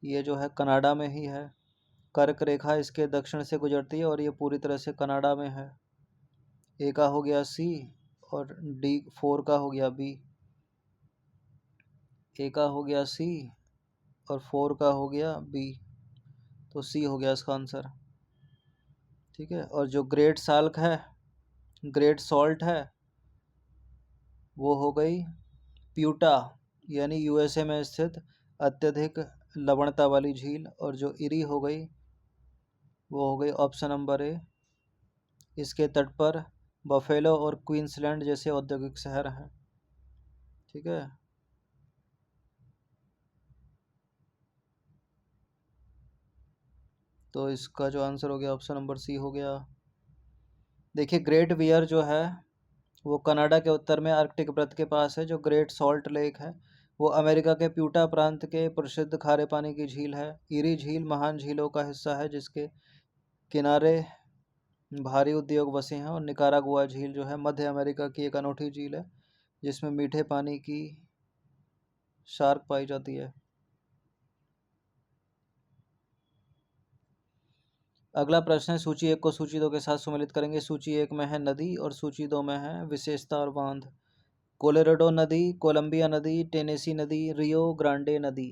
ये जो है कनाडा में ही है। कर्क रेखा इसके दक्षिण से गुजरती है और ये पूरी तरह से कनाडा में है। ए का हो गया सी और डी 4 का हो गया बी। ए का हो गया सी और 4 का हो गया बी, तो सी हो गया इसका आंसर, ठीक है। और जो ग्रेट सॉल्ट है वो हो गई प्यूटा यानी यूएसए में स्थित अत्यधिक लवणता वाली झील। और जो इरी हो गई वो हो गई ऑप्शन नंबर ए, इसके तट पर बफेलो और क्वींसलैंड जैसे औद्योगिक शहर हैं, ठीक है। तो इसका जो आंसर हो गया ऑप्शन नंबर सी हो गया। देखिए ग्रेट बियर जो है वो कनाडा के उत्तर में आर्कटिक वृत्त के पास है, जो ग्रेट सॉल्ट लेक है। वो अमेरिका के प्यूटा प्रांत के प्रसिद्ध खारे पानी की झील है। ईरी झील महान झीलों का हिस्सा है, जिसके किनारे भारी उद्योग बसे हैं। और निकारागुआ झील जो है मध्य अमेरिका की एक अनोखी झील है, जिसमें मीठे पानी की शार्क पाई जाती है। अगला प्रश्न है, सूची एक को सूची दो के साथ सम्मिलित करेंगे। सूची एक में है नदी और सूची दो में है विशेषता और बांध। कोलोराडो नदी, कोलंबिया नदी, टेनेसी नदी, रियो ग्रांडे नदी।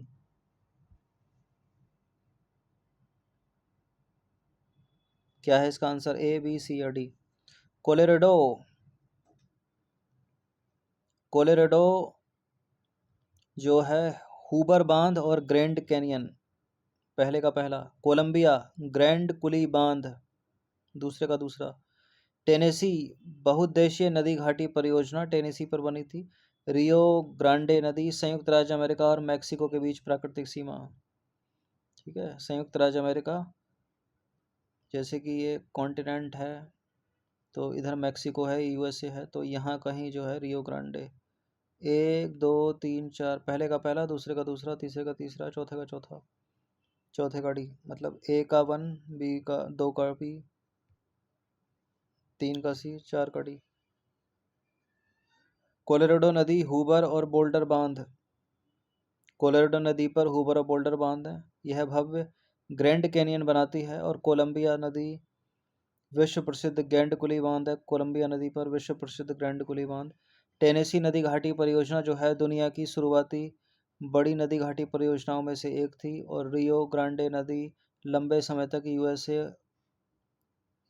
क्या है इसका आंसर? ए, बी, सी या डी? कोलोराडो, कोलोराडो जो है हुबर बांध और ग्रैंड कैनियन, पहले का पहला। कोलंबिया ग्रैंड कुली बांध, दूसरे का दूसरा। टेनेसी बहुउद्देशीय नदी घाटी परियोजना टेनेसी पर बनी थी। रियो ग्रांडे नदी संयुक्त राज्य अमेरिका और मैक्सिको के बीच प्राकृतिक सीमा। ठीक है, संयुक्त राज्य अमेरिका, जैसे कि ये कॉन्टिनेंट है, तो इधर मैक्सिको है, यूएसए है, तो यहाँ कहीं जो है रियो ग्रांडे। एक दो तीन चार, पहले का पहला, दूसरे का दूसरा, तीसरे का तीसरा, चौथे का चौथा, चौथे का डी। मतलब ए का वन, बी का दो का बी, तीन का सी, चार का डी। कोलोराडो नदी हुबर और बोल्डर बांध, कोलोराडो नदी पर हुबर और बोल्डर बांध है। यह भव्य ग्रैंड कैनियन बनाती है। और कोलंबिया नदी विश्व प्रसिद्ध ग्रैंड कुली बांध है। कोलंबिया नदी पर विश्व प्रसिद्ध ग्रैंड कुली बांध। टेनेसी नदी घाटी परियोजना जो है दुनिया की शुरुआती बड़ी नदी घाटी परियोजनाओं में से एक थी। और रियो ग्रांडे नदी लंबे समय तक यूएसए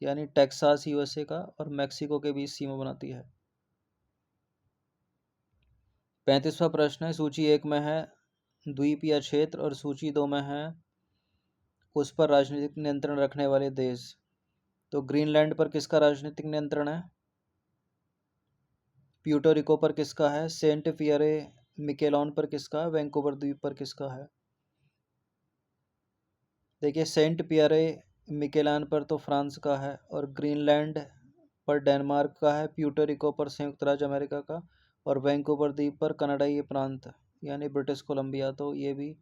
यानी टेक्सास यूएसए का और मैक्सिको के बीच सीमा बनाती है। 35वां प्रश्न है, सूची एक में है द्वीप या क्षेत्र और सूची दो में है उस पर राजनीतिक नियंत्रण रखने वाले देश। तो ग्रीनलैंड पर किसका राजनीतिक नियंत्रण है? प्यूर्टो रिको पर किसका है? सेंट पियरे मिकेलॉन पर किसका है? वैंकूवर द्वीप पर किसका है? देखिए, सेंट पियरे मिकेलॉन पर तो फ्रांस का है, और ग्रीनलैंड पर डेनमार्क का है, प्यूर्टो रिको पर संयुक्त राज्य अमेरिका का, और वैंकूवर द्वीप पर कनाडाई प्रांत यानी ब्रिटिश कोलंबिया। तो ये भी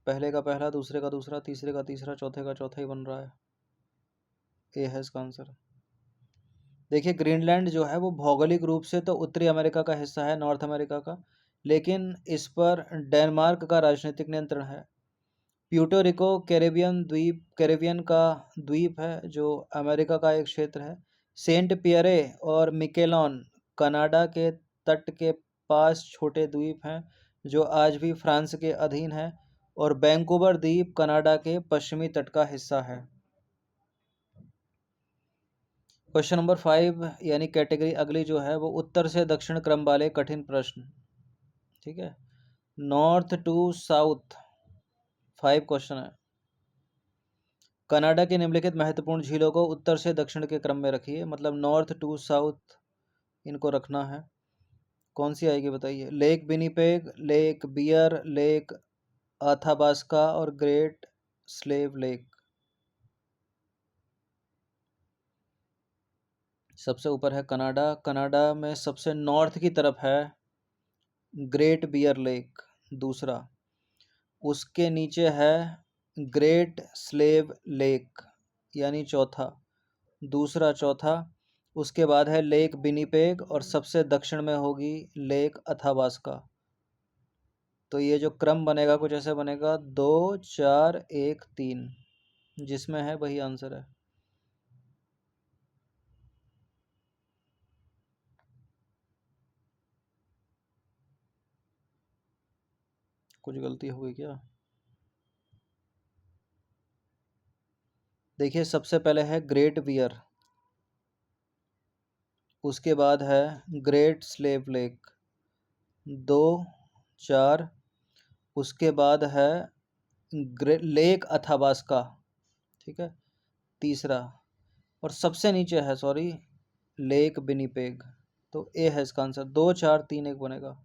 पहले का पहला, दूसरे का दूसरा, तीसरे का तीसरा, चौथे का चौथा ही बन रहा है। ए है इसका आंसर। देखिए, ग्रीनलैंड जो है वो भौगोलिक रूप से तो उत्तरी अमेरिका का हिस्सा है, नॉर्थ अमेरिका का, लेकिन इस पर डेनमार्क का राजनीतिक नियंत्रण है। प्यूर्टो रिको कैरेबियन का द्वीप है, जो अमेरिका का एक क्षेत्र है। सेंट पियरे और मिकेलॉन कनाडा के तट के पास छोटे द्वीप हैं, जो आज भी फ्रांस के अधीन है। और वैंकूवर द्वीप कनाडा के पश्चिमी तट का हिस्सा है। क्वेश्चन नंबर 5 यानी कैटेगरी अगली जो है वो उत्तर से दक्षिण क्रम वाले कठिन प्रश्न। ठीक है, नॉर्थ टू साउथ 5 क्वेश्चन है। कनाडा की निम्नलिखित महत्वपूर्ण झीलों को उत्तर से दक्षिण के क्रम में रखिए, मतलब नॉर्थ टू साउथ इनको रखना है। कौन सी आएगी बताइए? Lake Winnipeg, Lake Bear, Lake Athabasca और ग्रेट स्लेव लेक। सबसे ऊपर है कनाडा, कनाडा में सबसे नॉर्थ की तरफ है ग्रेट बियर लेक, दूसरा। उसके नीचे है ग्रेट स्लेव लेक यानी चौथा, दूसरा चौथा। उसके बाद है लेक विनिपेग और सबसे दक्षिण में होगी लेक अथाबास्का। तो ये जो क्रम बनेगा कुछ ऐसे बनेगा 2 4 1 3, जिसमें है वही आंसर है। कुछ गलती हो गई क्या? देखिए, सबसे पहले है ग्रेट बियर, उसके बाद है ग्रेट स्लेव लेक 2 4, उसके बाद है लेक अथाबास्का, ठीक है, तीसरा। और सबसे नीचे है, सॉरी, लेक विनिपेग। तो ए है इसका आंसर। 2 4 3 1 बनेगा।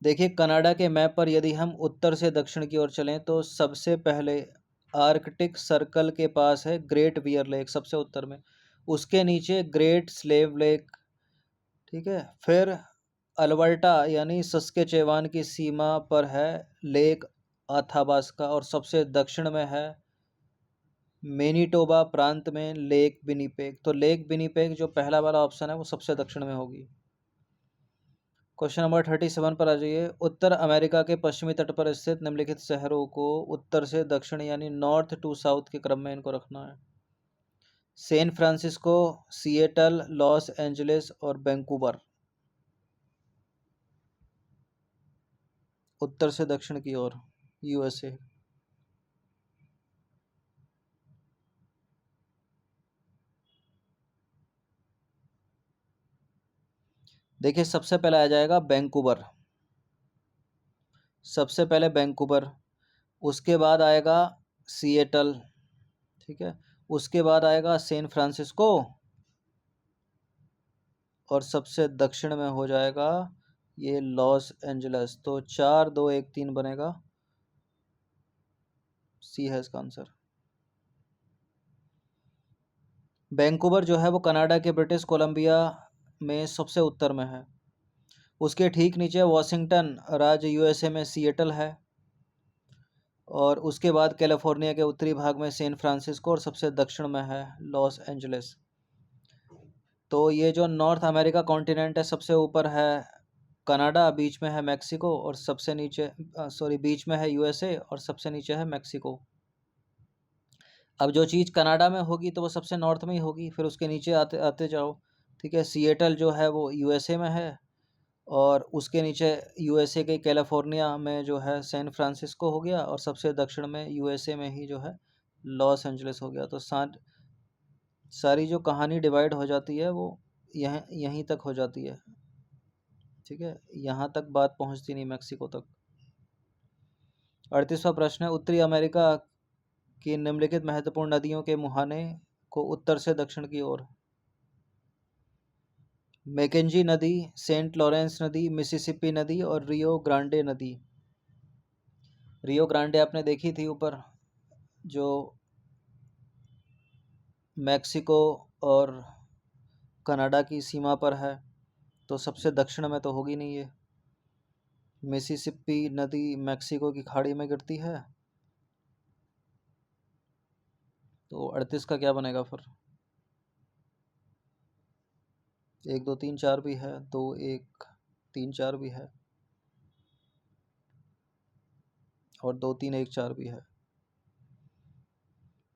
देखिए, कनाडा के मैप पर यदि हम उत्तर से दक्षिण की ओर चलें तो सबसे पहले आर्कटिक सर्कल के पास है ग्रेट बियर लेक सबसे उत्तर में, उसके नीचे ग्रेट स्लेव लेक, ठीक है। फिर अल्बर्टा यानी सस्केचेवान की सीमा पर है लेक आथाबास्का, और सबसे दक्षिण में है मैनिटोबा प्रांत में लेक विनिपेग। तो लेक विनिपेग जो पहला वाला ऑप्शन है वो सबसे दक्षिण में होगी। क्वेश्चन नंबर 37 पर आ जाइए। उत्तर अमेरिका के पश्चिमी तट पर स्थित निम्नलिखित शहरों को उत्तर से दक्षिण यानी नॉर्थ टू साउथ के क्रम में इनको रखना है। San Francisco, Seattle, Los Angeles और वैंकूवर, उत्तर से दक्षिण की ओर यूएसए। देखिए सबसे पहले आ जाएगा वैंकूवर, सबसे पहले वैंकूवर, उसके बाद आएगा सिएटल, ठीक है, उसके बाद आएगा सैन फ्रांसिस्को, और सबसे दक्षिण में हो जाएगा ये लॉस एंजलस। तो 4 2 1 3 बनेगा, सी है इसका आंसर। वैंकूवर जो है वो कनाडा के ब्रिटिश कोलंबिया में सबसे उत्तर में है, उसके ठीक नीचे वॉशिंगटन राज्य यूएसए में सिएटल है, और उसके बाद कैलिफोर्निया के उत्तरी भाग में सैन फ्रांसिस्को, और सबसे दक्षिण में है लॉस एंजलिस। तो ये जो नॉर्थ अमेरिका कॉन्टिनेंट है सबसे ऊपर है कनाडा, बीच में है मैक्सिको, और सबसे नीचे बीच में है यूएसए और सबसे नीचे है मैक्सिको। अब जो चीज़ कनाडा में होगी तो वो सबसे नॉर्थ में ही होगी, फिर उसके नीचे आते आते जाओ, ठीक है। सिएटल जो है वो यूएसए में है, और उसके नीचे यूएसए के कैलिफोर्निया में जो है सैन फ्रांसिस्को हो गया, और सबसे दक्षिण में यूएसए में ही जो है लॉस एंजलिस हो गया। तो सारी जो कहानी डिवाइड हो जाती है वो यहीं तक हो जाती है, ठीक है, यहाँ तक बात पहुँचती नहीं मैक्सिको तक। 38वां प्रश्न है, उत्तरी अमेरिका की निम्नलिखित महत्वपूर्ण नदियों के मुहाने को उत्तर से दक्षिण की ओर। मैकेंजी नदी, सेंट लॉरेंस नदी, मिसिसिपी नदी और रियो ग्रांडे नदी। रियो ग्रांडे आपने देखी थी ऊपर, जो मैक्सिको और कनाडा की सीमा पर है, तो सबसे दक्षिण में तो होगी नहीं ये। मिसिसिपी नदी मैक्सिको की खाड़ी में गिरती है, तो 38 का क्या बनेगा फिर? 1 2 3 4 भी है, 2 1 3 4 भी है, और 2 3 1 4 भी है।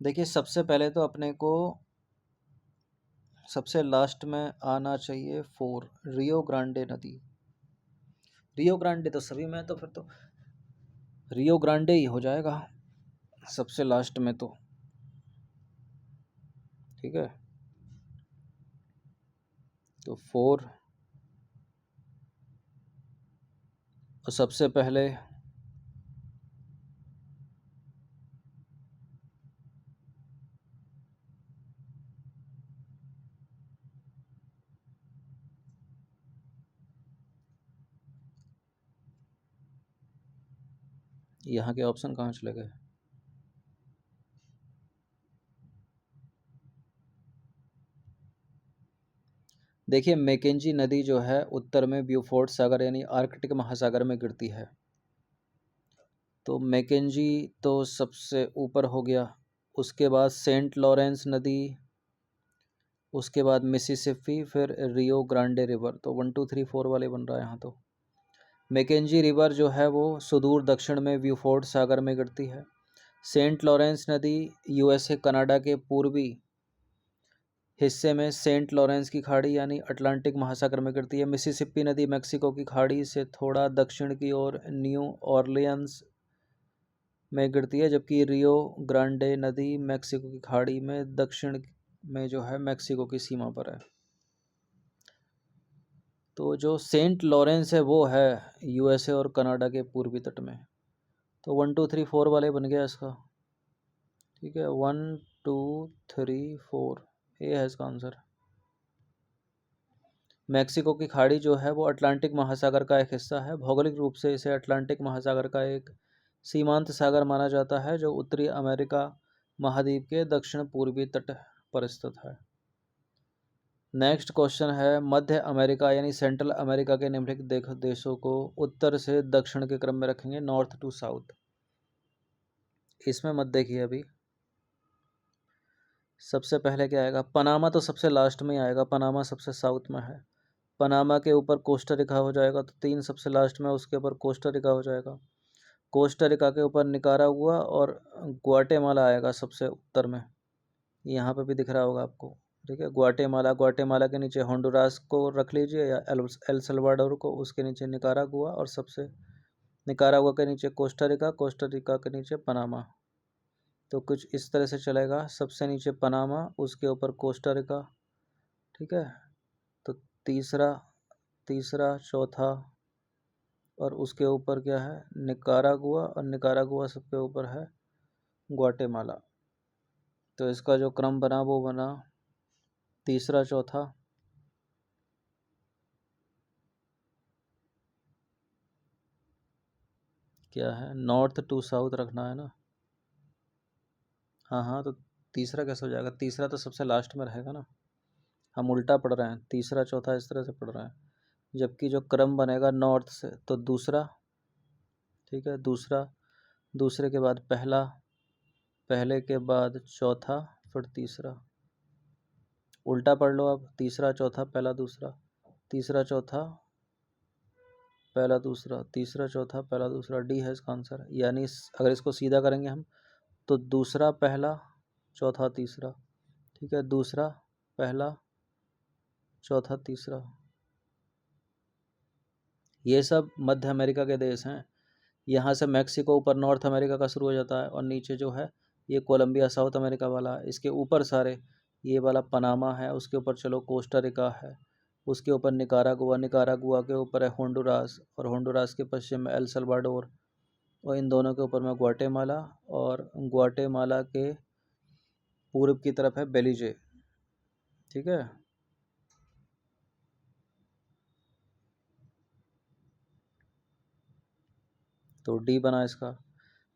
देखिए सबसे पहले तो अपने को सबसे लास्ट में आना चाहिए 4, रियो ग्रांडे नदी। रियो ग्रांडे तो सभी में है, तो फिर तो रियो ग्रांडे ही हो जाएगा सबसे लास्ट में तो, ठीक है। तो 4, और सबसे पहले यहाँ के ऑप्शन कहाँ चले गए? देखिए मैकेंजी नदी जो है उत्तर में ब्यूफोर्ट सागर यानी आर्कटिक महासागर में गिरती है, तो मैकेंजी तो सबसे ऊपर हो गया, उसके बाद सेंट लॉरेंस नदी, उसके बाद मिसिसिपी, फिर रियो ग्रांडे रिवर। तो 1 2 3 4 वाले बन रहा है यहाँ। तो मैकेंजी रिवर जो है वो सुदूर दक्षिण में ब्यूफोर्ट सागर में गिरती है। सेंट लॉरेंस नदी यूएसए कनाडा के पूर्वी हिस्से में सेंट लॉरेंस की खाड़ी यानी अटलांटिक महासागर में गिरती है। मिसिसिपी नदी मैक्सिको की खाड़ी से थोड़ा दक्षिण की ओर न्यू ऑरलियंस में गिरती है, जबकि रियो ग्रांडे नदी मैक्सिको की खाड़ी में दक्षिण में जो है मैक्सिको की सीमा पर है। तो जो सेंट लॉरेंस है वो है यूएसए और कनाडा के पूर्वी तट में। तो 1 2 3 4 वाले बन गया इसका, ठीक है। 1 2 3 4 ये है इसका आंसर। मैक्सिको की खाड़ी जो है वो अटलांटिक महासागर का एक हिस्सा है, भौगोलिक रूप से इसे अटलांटिक महासागर का एक सीमांत सागर माना जाता है जो उत्तरी अमेरिका महाद्वीप के दक्षिण पूर्वी तट पर स्थित है। नेक्स्ट क्वेश्चन है, मध्य अमेरिका यानी सेंट्रल अमेरिका के निम्नलिखित देशों को उत्तर से दक्षिण के क्रम में रखेंगे, नॉर्थ टू साउथ। इसमें मत देखिए अभी, सबसे पहले क्या आएगा, पनामा तो सबसे लास्ट में आएगा, पनामा सबसे साउथ में है। पनामा के ऊपर कोस्टा रिका हो जाएगा, तो 3 सबसे लास्ट में, उसके ऊपर कोस्टा रिका हो जाएगा। कोस्टा रिका के ऊपर निकारागुआ और ग्वाटेमाला आएगा सबसे उत्तर में, यहाँ पे भी दिख रहा होगा आपको, ठीक है। ग्वाटेमाला के नीचे होंडुरास को रख लीजिए या एल सल्वाडोर को, उसके नीचे निकारागुआ और सबसे निकारागुआ के नीचे कोस्टा रिका के नीचे पनामा। तो कुछ इस तरह से चलेगा, सबसे नीचे पनामा, उसके ऊपर कोस्टा रिका, ठीक है। तो तीसरा चौथा और उसके ऊपर क्या है, निकारागुआ, और निकारागुआ सबके ऊपर है ग्वाटेमाला। तो इसका जो क्रम बना वो बना तीसरा चौथा, क्या है, नॉर्थ टू साउथ रखना है ना। हाँ, तो तीसरा कैसे हो जाएगा, तीसरा तो सबसे लास्ट में रहेगा ना, हम उल्टा पढ़ रहे हैं, तीसरा चौथा इस तरह से पढ़ रहे हैं, जबकि जो क्रम बनेगा नॉर्थ से, तो दूसरा, ठीक है, दूसरे के बाद पहला, पहले के बाद चौथा, फिर तीसरा, उल्टा पढ़ लो अब, तीसरा चौथा पहला दूसरा, तीसरा चौथा पहला दूसरा, तीसरा चौथा पहला दूसरा, डी है इसका आंसर। यानी अगर इसको सीधा करेंगे हम, तो दूसरा पहला चौथा तीसरा, ठीक है, दूसरा पहला चौथा तीसरा। ये सब मध्य अमेरिका के देश हैं। यहाँ से मैक्सिको ऊपर नॉर्थ अमेरिका का शुरू हो जाता है, और नीचे जो है ये कोलंबिया साउथ अमेरिका वाला है, इसके ऊपर सारे ये वाला पनामा है, उसके ऊपर चलो कोस्टा रिका है, उसके ऊपर निकारागुआ के ऊपर है होंडुरास, और होंडुरास के पश्चिम में एल सल्वाडोर, और इन दोनों के ऊपर में ग्वाटेमाला, और ग्वाटेमाला के पूर्व की तरफ है बेलीजे, ठीक है। तो डी बना इसका।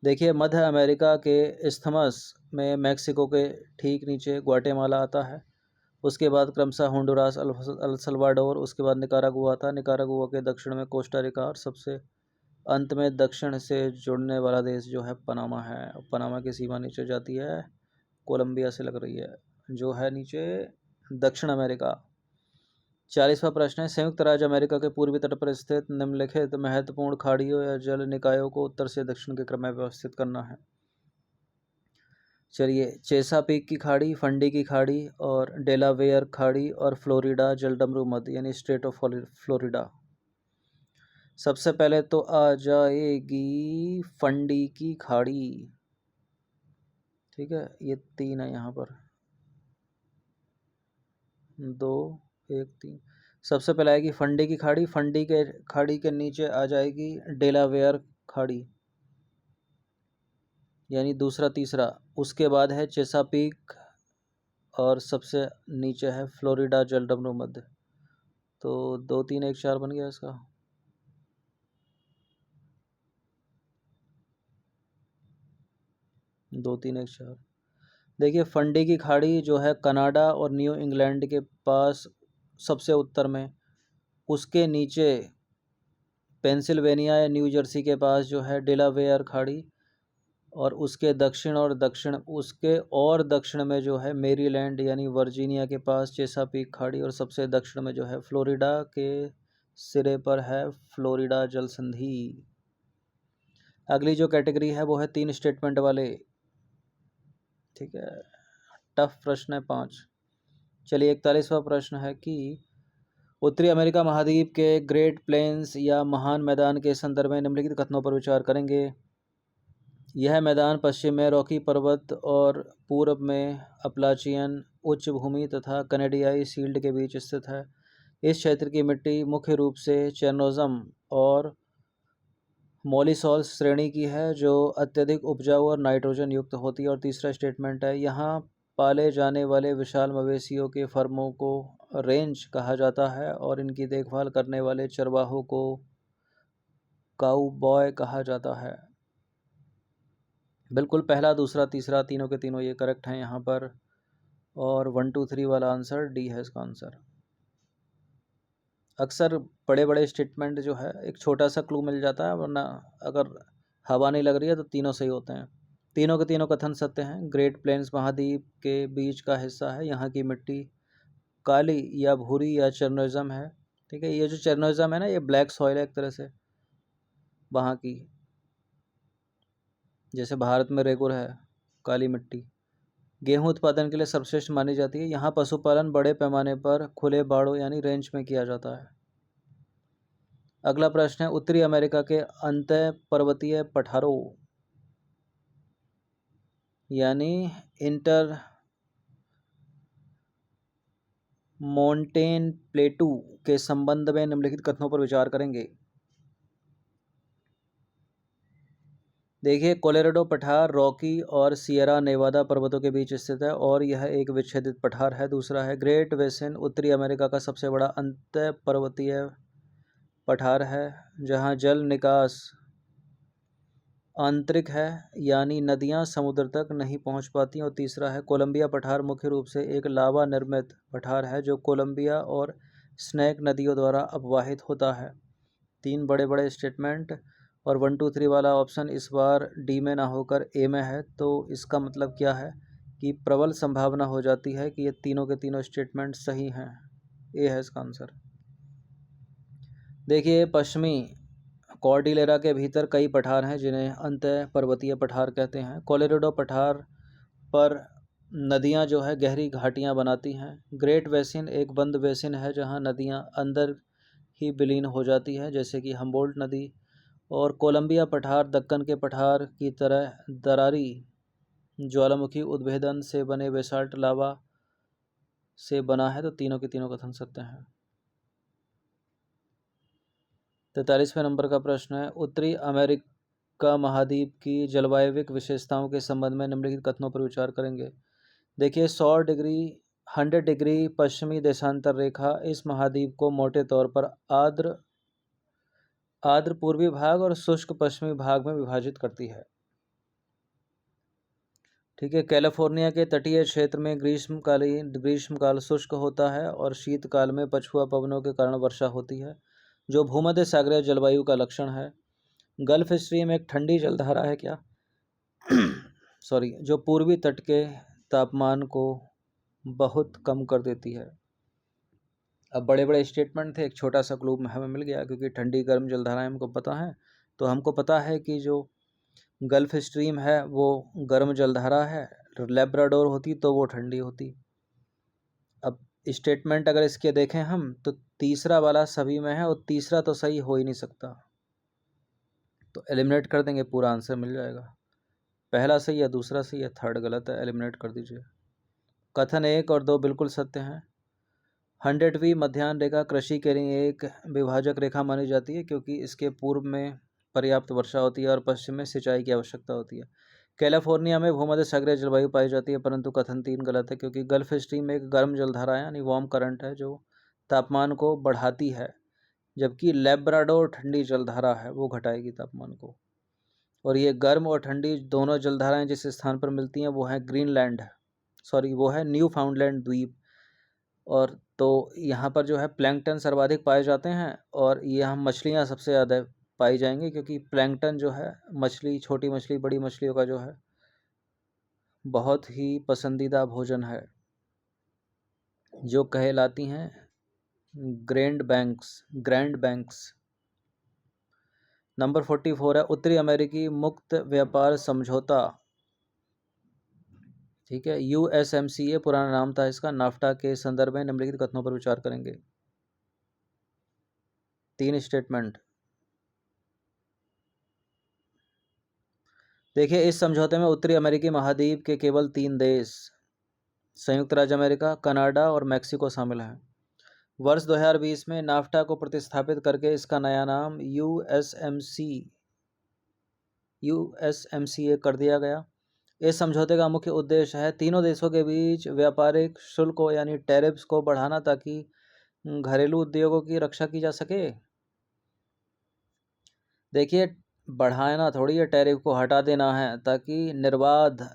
देखिए मध्य अमेरिका के इस्थमस में मैक्सिको के ठीक नीचे ग्वाटेमाला आता है, उसके बाद क्रमशः होंडुरास, अल सल्वाडोर, उसके बाद निकारागुआ था, निकारागुआ के दक्षिण में कोस्टा रिका, और सबसे अंत में दक्षिण से जुड़ने वाला देश जो है पनामा है। पनामा की सीमा नीचे जाती है, कोलंबिया से लग रही है, जो है नीचे दक्षिण अमेरिका। 40वां प्रश्न है, संयुक्त राज्य अमेरिका के पूर्वी तट पर स्थित निम्नलिखित महत्वपूर्ण खाड़ियों या जल निकायों को उत्तर से दक्षिण के क्रम में व्यवस्थित करना है। चलिए, चेसापीक की खाड़ी, फंडी की खाड़ी, और डेलावेयर खाड़ी, और फ्लोरिडा जलडमरू मध्य यानी स्टेट ऑफ फ्लोरिडा। सबसे पहले तो आ जाएगी फंडी की खाड़ी, ठीक है, ये 3 है यहाँ पर, 2 1 3। सबसे पहले आएगी फंडी की खाड़ी, फंडी के खाड़ी के नीचे आ जाएगी डेलावेयर खाड़ी, यानी दूसरा तीसरा, उसके बाद है चेसापीक, और सबसे नीचे है फ्लोरिडा जलडमरू मध्य। तो 2 3 1 4 बन गया इसका। दो तीन एक चार। देखिए फंडी की खाड़ी जो है कनाडा और न्यू इंग्लैंड के पास सबसे उत्तर में, उसके नीचे पेंसिल्वेनिया या न्यू जर्सी के पास जो है डेलावेयर खाड़ी, और उसके दक्षिण और दक्षिण में जो है मेरीलैंड यानी वर्जीनिया के पास चेसापीक खाड़ी, और सबसे दक्षिण में जो है फ्लोरिडा के सिरे पर है फ्लोरिडा जल संधि। अगली जो कैटेगरी है वो है 3 स्टेटमेंट वाले, ठीक है, टफ प्रश्न है 5। चलिए 41वां प्रश्न है कि उत्तरी अमेरिका महाद्वीप के ग्रेट प्लेन्स या महान मैदान के संदर्भ में निम्नलिखित कथनों पर विचार करेंगे। यह मैदान पश्चिम में रॉकी पर्वत और पूर्व में अपलाचियन उच्च भूमि तथा कनेडियाई शील्ड के बीच स्थित है। इस क्षेत्र की मिट्टी मुख्य रूप से चेर्नोज़म और मोलिसॉल श्रेणी की है, जो अत्यधिक उपजाऊ और नाइट्रोजन युक्त होती है। और तीसरा स्टेटमेंट है, यहाँ पाले जाने वाले विशाल मवेशियों के फर्मों को रेंज कहा जाता है, और इनकी देखभाल करने वाले चरवाहों को काउबॉय कहा जाता है। बिल्कुल, पहला, दूसरा, तीसरा, तीनों के तीनों ये करेक्ट हैं यहाँ पर। और 1 2 3 वाला आंसर डी है इसका आंसर। अक्सर बड़े बड़े स्टेटमेंट जो है एक छोटा सा क्लू मिल जाता है, वरना अगर हवा नहीं लग रही है तो तीनों सही होते हैं। तीनों के तीनों कथन सत्य हैं। ग्रेट प्लेन्स महाद्वीप के बीच का हिस्सा है। यहाँ की मिट्टी काली या भूरी या चेरनोइज्म है। ठीक है, ये जो चेरनोइज्म है ना, ये ब्लैक सॉइल है एक तरह से वहाँ की। जैसे भारत में रेगुर है, काली मिट्टी। गेहूं उत्पादन के लिए सर्वश्रेष्ठ मानी जाती है। यहाँ पशुपालन बड़े पैमाने पर खुले बाड़ों यानी रेंज में किया जाता है। अगला प्रश्न है, उत्तरी अमेरिका के अंतः पर्वतीय पठारों यानी इंटर मोंटेन प्लेटू के संबंध में निम्नलिखित कथनों पर विचार करेंगे। देखिए, कोलोराडो पठार रॉकी और सियरा नेवादा पर्वतों के बीच स्थित है और यह एक विच्छेदित पठार है। दूसरा है, ग्रेट बेसिन उत्तरी अमेरिका का सबसे बड़ा अंतः पर्वतीय पठार है जहां जल निकास आंतरिक है यानी नदियां समुद्र तक नहीं पहुंच पाती। और तीसरा है, कोलंबिया पठार मुख्य रूप से एक लावा निर्मित पठार है जो कोलंबिया और स्नैक नदियों द्वारा अपवाहित होता है। तीन बड़े बड़े स्टेटमेंट, और 1 2 3 वाला ऑप्शन इस बार डी में ना होकर ए में है। तो इसका मतलब क्या है कि प्रबल संभावना हो जाती है कि ये तीनों के तीनों स्टेटमेंट सही हैं। ए है इसका आंसर। देखिए, पश्चिमी कॉर्डिलेरा के भीतर कई पठार हैं जिन्हें अंतः पर्वतीय पठार कहते हैं। कोलोराडो पठार पर नदियां जो है गहरी घाटियां बनाती हैं। ग्रेट बेसिन एक बंद बेसिन है जहां नदियां अंदर ही विलीन हो जाती है, जैसे कि हम्बोल्ट नदी। और कोलंबिया पठार दक्कन के पठार की तरह दरारी ज्वालामुखी उद्भेदन से बने बेसाल्ट लावा से बना है। तो तीनों के तीनों कथन सत्य हैं। 43वें नंबर का प्रश्न है, उत्तरी अमेरिका महाद्वीप की जलवायविक विशेषताओं के संबंध में निम्नलिखित कथनों पर विचार करेंगे। देखिए, 100 डिग्री पश्चिमी देशांतर रेखा इस महाद्वीप को मोटे तौर पर आर्द्र पूर्वी भाग और शुष्क पश्चिमी भाग में विभाजित करती है। ठीक है, कैलिफोर्निया के तटीय क्षेत्र में ग्रीष्मकाल शुष्क होता है और शीतकाल में पछुआ पवनों के कारण वर्षा होती है, जो भूमध्य सागरीय जलवायु का लक्षण है। गल्फ स्ट्रीम एक ठंडी जलधारा है क्या सॉरी, जो पूर्वी तट के तापमान को बहुत कम कर देती है। अब बड़े बड़े स्टेटमेंट थे, एक छोटा सा क्लू हमें मिल गया, क्योंकि ठंडी गर्म जलधाराएं हमको पता है। तो हमको पता है कि जो गल्फ स्ट्रीम है वो गर्म जलधारा है, लेब्राडोर होती तो वो ठंडी होती। अब स्टेटमेंट अगर इसके देखें हम, तो तीसरा वाला सभी में है और तीसरा तो सही हो ही नहीं सकता, तो एलिमिनेट कर देंगे, पूरा आंसर मिल जाएगा। पहला सही या दूसरा सही है, थर्ड गलत है, एलिमिनेट कर दीजिए। कथन 1 और 2 बिल्कुल सत्य हैं। 100वीं मध्याह्न रेखा कृषि के लिए एक विभाजक रेखा मानी जाती है क्योंकि इसके पूर्व में पर्याप्त वर्षा होती है और पश्चिम में सिंचाई की आवश्यकता होती है। कैलिफोर्निया में भूमध्य सागरीय जलवायु पाई जाती है, परंतु कथन 3 गलत है क्योंकि गल्फ स्ट्रीम एक गर्म जलधारा है यानी वार्म करंट है जो तापमान को बढ़ाती है, जबकि लेब्राडोर ठंडी जलधारा है, वो घटाएगी तापमान को। और ये गर्म और ठंडी दोनों जलधाराएं जिस स्थान पर मिलती हैं वो है ग्रीनलैंड, वो है न्यू फाउंडलैंड द्वीप। और तो यहाँ पर जो है प्लैंकटन सर्वाधिक पाए जाते हैं और यहाँ मछलियाँ सबसे ज़्यादा पाई जाएंगी, क्योंकि प्लैंकटन जो है मछली, छोटी मछली, बड़ी मछलियों का जो है बहुत ही पसंदीदा भोजन है, जो कहलाती हैं ग्रैंड बैंक्स। नंबर 44 है, उत्तरी अमेरिकी मुक्त व्यापार समझौता, ठीक है, USMCA पुराना नाम था इसका, नाफ्टा के संदर्भ में निम्नलिखित कथनों पर विचार करेंगे। 3 स्टेटमेंट। देखिए, इस समझौते में उत्तरी अमेरिकी महाद्वीप के केवल 3 देश संयुक्त राज्य अमेरिका, कनाडा और मैक्सिको शामिल हैं। वर्ष 2020 में नाफ्टा को प्रतिस्थापित करके इसका नया नाम USMCA कर दिया गया। इस समझौते का मुख्य उद्देश्य है तीनों देशों के बीच व्यापारिक शुल्कों यानी टैरिफ्स को बढ़ाना ताकि घरेलू उद्योगों की रक्षा की जा सके। देखिए, बढ़ाना थोड़ी है, टैरिफ को हटा देना है ताकि निर्बाध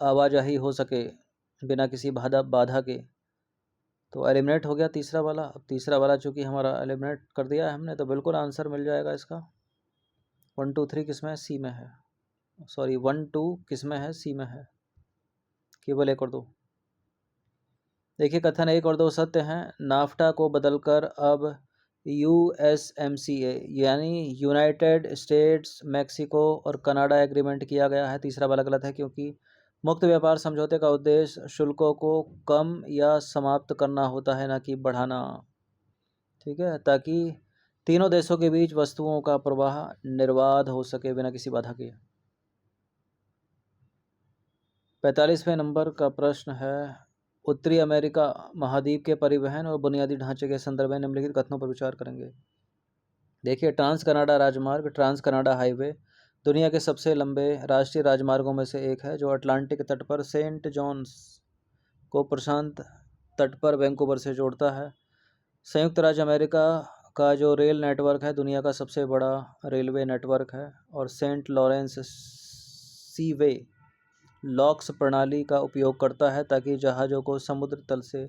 आवाजाही हो सके बिना किसी बाधा के। तो एलिमिनेट हो गया तीसरा वाला। अब तीसरा वाला चूंकि हमारा एलिमिनेट कर दिया है हमने, तो बिल्कुल आंसर मिल जाएगा इसका। 1 2 3 किस में है? सी में है। सॉरी 1 2 किस में है? सी में है। केवल 1 और 2। देखिए कथन 1 और 2 सत्य हैं। नाफ्टा को बदलकर अब USMCA यानी यूनाइटेड स्टेट्स मैक्सिको और कनाडा एग्रीमेंट किया गया है। तीसरा वाला गलत है क्योंकि मुक्त व्यापार समझौते का उद्देश्य शुल्कों को कम या समाप्त करना होता है, ना कि बढ़ाना। ठीक है, ताकि तीनों देशों के बीच वस्तुओं का प्रवाह निर्बाध हो सके बिना किसी बाधा के। 45वें नंबर का प्रश्न है, उत्तरी अमेरिका महाद्वीप के परिवहन और बुनियादी ढांचे के संदर्भ में निम्नलिखित कथनों पर विचार करेंगे। देखिए, ट्रांस कनाडा राजमार्ग, ट्रांस कनाडा हाईवे दुनिया के सबसे लंबे राष्ट्रीय राजमार्गों में से एक है, जो अटलांटिक तट पर सेंट जॉन्स को प्रशांत तट पर वैंकूवर से जोड़ता है। संयुक्त राज्य अमेरिका का जो रेल नेटवर्क है दुनिया का सबसे बड़ा रेलवे नेटवर्क है, और सेंट लॉरेंस सीवे लॉक्स प्रणाली का उपयोग करता है ताकि जहाज़ों को समुद्र तल से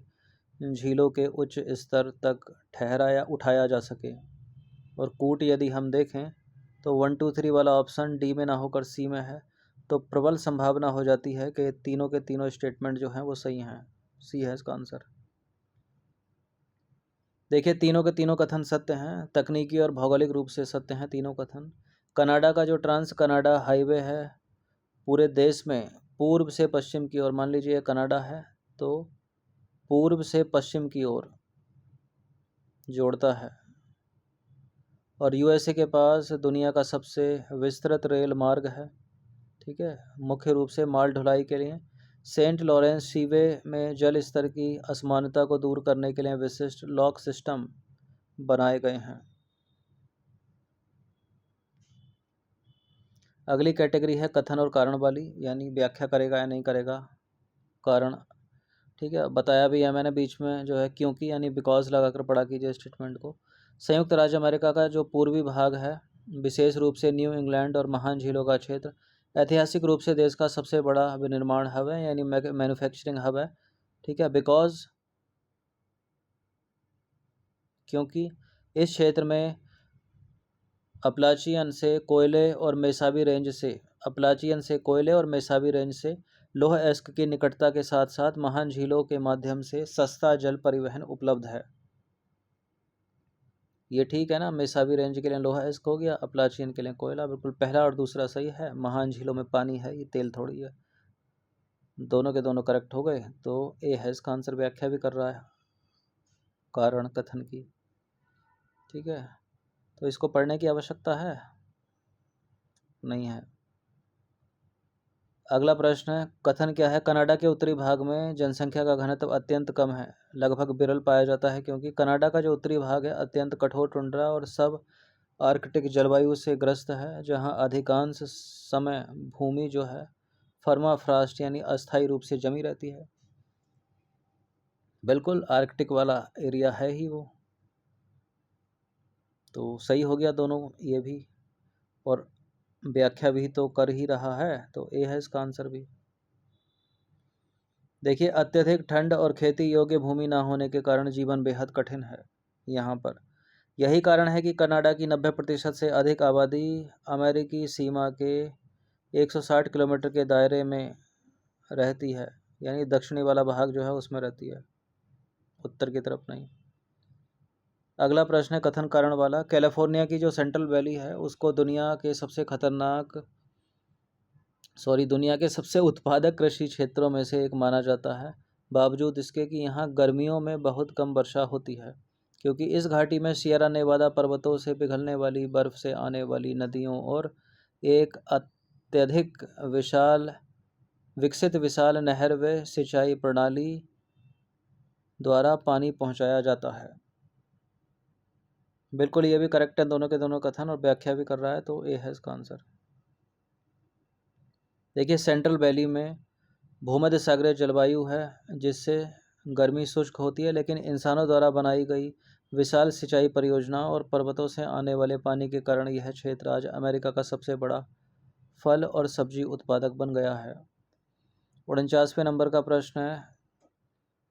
झीलों के उच्च स्तर तक ठहराया उठाया जा सके। और कूट यदि हम देखें तो 1 2 3 वाला ऑप्शन डी में ना होकर सी में है, तो प्रबल संभावना हो जाती है कि तीनों के तीनों स्टेटमेंट जो हैं वो सही हैं। सी है इसका आंसर। देखिए, तीनों के तीनों कथन सत्य हैं, तकनीकी और भौगोलिक रूप से सत्य हैं तीनों कथन। कनाडा का जो ट्रांस कनाडा हाईवे है पूरे देश में पूर्व से पश्चिम की ओर, मान लीजिए कनाडा है तो पूर्व से पश्चिम की ओर जोड़ता है। और USA के पास दुनिया का सबसे विस्तृत रेल मार्ग है। ठीक है, मुख्य रूप से माल ढुलाई के लिए। सेंट लॉरेंस सीवे में जल स्तर की असमानता को दूर करने के लिए विशिष्ट लॉक सिस्टम बनाए गए हैं। अगली कैटेगरी है कथन और कारण वाली, यानी व्याख्या करेगा या नहीं करेगा कारण। ठीक है, बताया भी है मैंने बीच में जो है क्योंकि यानी बिकॉज लगाकर पढ़ा कीजिए स्टेटमेंट को। संयुक्त राज्य अमेरिका का जो पूर्वी भाग है, विशेष रूप से न्यू इंग्लैंड और महान झीलों का क्षेत्र, ऐतिहासिक रूप से देश का सबसे बड़ा विनिर्माण हब है, यानी मैन्युफैक्चरिंग हब है। ठीक है, बिकॉज क्योंकि इस क्षेत्र में अपलाचियन से कोयले और मेसाबी रेंज से लौह अयस्क की निकटता के साथ साथ महान झीलों के माध्यम से सस्ता जल परिवहन उपलब्ध है। ये ठीक है ना, मेसाबी रेंज के लिए लौह अयस्क हो गया, अपलाचियन के लिए कोयला। बिल्कुल पहला और दूसरा सही है। महान झीलों में पानी है, ये तेल थोड़ी है। दोनों के दोनों करेक्ट हो गए, तो ए है इसका आंसर। व्याख्या भी कर रहा है कारण कथन की। ठीक है, तो इसको पढ़ने की आवश्यकता है नहीं है। अगला प्रश्न है, कथन क्या है, कनाडा के उत्तरी भाग में जनसंख्या का घनत्व अत्यंत कम है, लगभग विरल पाया जाता है, क्योंकि कनाडा का जो उत्तरी भाग है अत्यंत कठोर टुंड्रा और सब आर्कटिक जलवायु से ग्रस्त है, जहां अधिकांश समय भूमि जो है फर्माफ्रास्ट यानी अस्थायी रूप से जमी रहती है। बिल्कुल आर्कटिक वाला एरिया है ही वो, तो सही हो गया दोनों ये भी, और व्याख्या भी तो कर ही रहा है, तो ए है इसका आंसर भी। देखिए, अत्यधिक ठंड और खेती योग्य भूमि ना होने के कारण जीवन बेहद कठिन है यहाँ पर। यही कारण है कि कनाडा की 90% से अधिक आबादी अमेरिकी सीमा के 160 किलोमीटर के दायरे में रहती है, यानी दक्षिणी वाला भाग जो है उसमें रहती है, उत्तर की तरफ नहीं। अगला प्रश्न है कथन कारण वाला, कैलिफोर्निया की जो सेंट्रल वैली है उसको दुनिया के सबसे उत्पादक कृषि क्षेत्रों में से एक माना जाता है, बावजूद इसके कि यहाँ गर्मियों में बहुत कम वर्षा होती है, क्योंकि इस घाटी में सियरा नेवादा पर्वतों से पिघलने वाली बर्फ से आने वाली नदियों और एक अत्यधिक विकसित विशाल नहर व सिंचाई प्रणाली द्वारा पानी पहुँचाया जाता है। बिल्कुल ये भी करेक्ट है, दोनों के दोनों कथन, और व्याख्या भी कर रहा है, तो ए है इसका आंसर। देखिए, सेंट्रल वैली में भूमध्य सागरीय जलवायु है, जिससे गर्मी शुष्क होती है, लेकिन इंसानों द्वारा बनाई गई विशाल सिंचाई परियोजना और पर्वतों से आने वाले पानी के कारण यह क्षेत्र आज अमेरिका का सबसे बड़ा फल और सब्जी उत्पादक बन गया है। 49वें नंबर का प्रश्न है,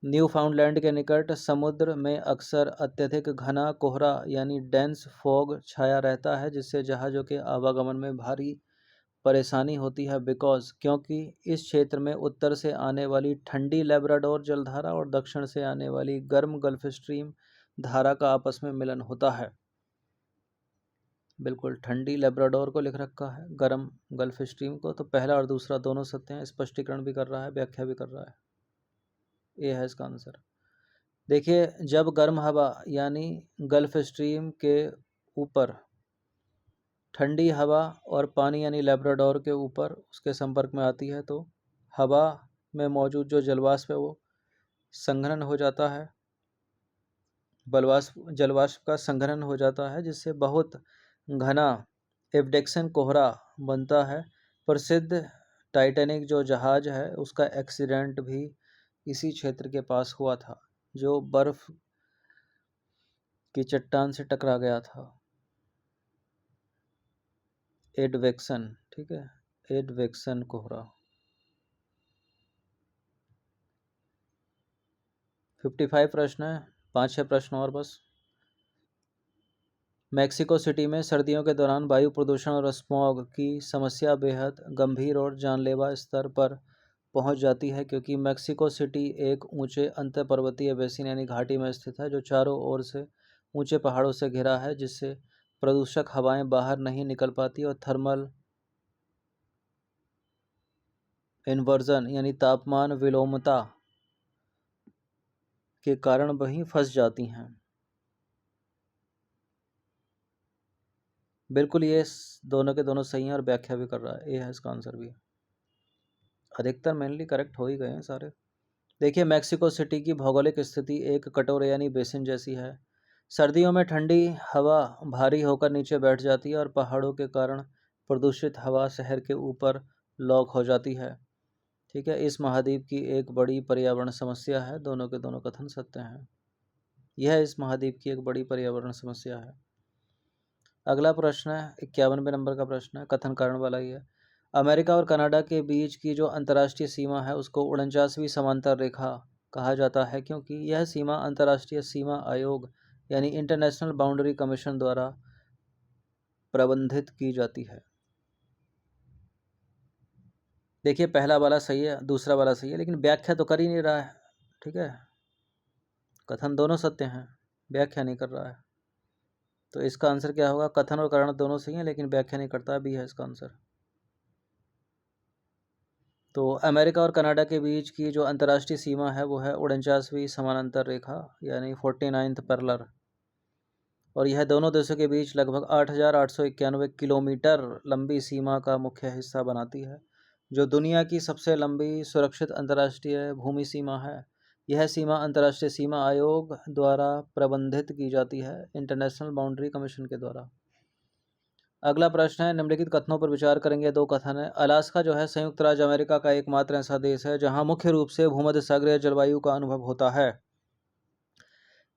न्यूफाउंडलैंड के निकट समुद्र में अक्सर अत्यधिक घना कोहरा यानी डेंस फॉग छाया रहता है, जिससे जहाज़ों के आवागमन में भारी परेशानी होती है। क्योंकि इस क्षेत्र में उत्तर से आने वाली ठंडी लेब्राडोर जलधारा और दक्षिण से आने वाली गर्म गल्फ स्ट्रीम धारा का आपस में मिलन होता है। बिल्कुल, ठंडी लेब्राडोर को लिख रखा है, गर्म गल्फ स्ट्रीम को, तो पहला और दूसरा दोनों सत्य हैं। स्पष्टीकरण भी कर रहा है, व्याख्या भी कर रहा है। ये है इसका आंसर। देखिए, जब गर्म हवा यानी गल्फ स्ट्रीम के ऊपर ठंडी हवा और पानी यानी लेब्राडोर के ऊपर उसके संपर्क में आती है, तो हवा में मौजूद जो जलवाष्प है वो संघनन हो जाता है, जलवाष्प का संघनन हो जाता है, जिससे बहुत घना एब्डक्शन कोहरा बनता है। प्रसिद्ध टाइटैनिक जो जहाज है उसका एक्सीडेंट भी इसी क्षेत्र के पास हुआ था, जो बर्फ की चट्टान से टकरा गया था। एडवेक्सन, ठीक है, एडवेक्सन कोहरा। 55 प्रश्न है, 5-6 प्रश्न और बस। मेक्सिको सिटी में सर्दियों के दौरान वायु प्रदूषण और स्मॉग की समस्या बेहद गंभीर और जानलेवा स्तर पर पहुंच जाती है, क्योंकि मेक्सिको सिटी एक ऊंचे अंतर्पर्वतीय बेसिन यानी घाटी में स्थित है, जो चारों ओर से ऊंचे पहाड़ों से घिरा है, जिससे प्रदूषक हवाएं बाहर नहीं निकल पाती और थर्मल इन्वर्जन यानी तापमान विलोमता के कारण वहीं फंस जाती हैं। बिल्कुल, ये दोनों के दोनों सही हैं और व्याख्या भी कर रहा है। ये है इसका आंसर भी। अधिकतर मेनली करेक्ट हो ही गए हैं सारे। देखिए, मेक्सिको सिटी की भौगोलिक स्थिति एक कटोरे यानी बेसिन जैसी है। सर्दियों में ठंडी हवा भारी होकर नीचे बैठ जाती है और पहाड़ों के कारण प्रदूषित हवा शहर के ऊपर लॉक हो जाती है। ठीक है, इस महाद्वीप की एक बड़ी पर्यावरण समस्या है। दोनों के दोनों कथन सत्य हैं। यह इस महाद्वीप की एक बड़ी पर्यावरण समस्या है। अगला प्रश्न है 51वें नंबर का प्रश्न है, कथन कारण वाला ही है। अमेरिका और कनाडा के बीच की जो अंतर्राष्ट्रीय सीमा है उसको 49वीं समांतर रेखा कहा जाता है, क्योंकि यह सीमा अंतर्राष्ट्रीय सीमा आयोग यानी इंटरनेशनल बाउंड्री कमीशन द्वारा प्रबंधित की जाती है। देखिए, पहला वाला सही है, दूसरा वाला सही है, लेकिन व्याख्या तो कर ही नहीं रहा है। ठीक है, कथन दोनों सत्य हैं, व्याख्या नहीं कर रहा है, तो इसका आंसर क्या होगा? कथन और कारण दोनों सही हैं लेकिन व्याख्या नहीं करता, भी है इसका आंसर। तो अमेरिका और कनाडा के बीच की जो अंतर्राष्ट्रीय सीमा है वो है 49वीं समानांतर रेखा यानी 49th पैरेलल, और यह दोनों देशों के बीच लगभग 8,891 किलोमीटर लंबी सीमा का मुख्य हिस्सा बनाती है, जो दुनिया की सबसे लंबी सुरक्षित अंतर्राष्ट्रीय भूमि सीमा है। यह सीमा अंतर्राष्ट्रीय सीमा आयोग द्वारा प्रबंधित की जाती है, इंटरनेशनल बाउंड्री कमीशन के द्वारा। अगला प्रश्न है, निम्नलिखित कथनों पर विचार करेंगे। दो कथन है। अलास्का जो है संयुक्त राज्य अमेरिका का एकमात्र ऐसा देश है जहां मुख्य रूप से भूमध्यसागरीय जलवायु का अनुभव होता है,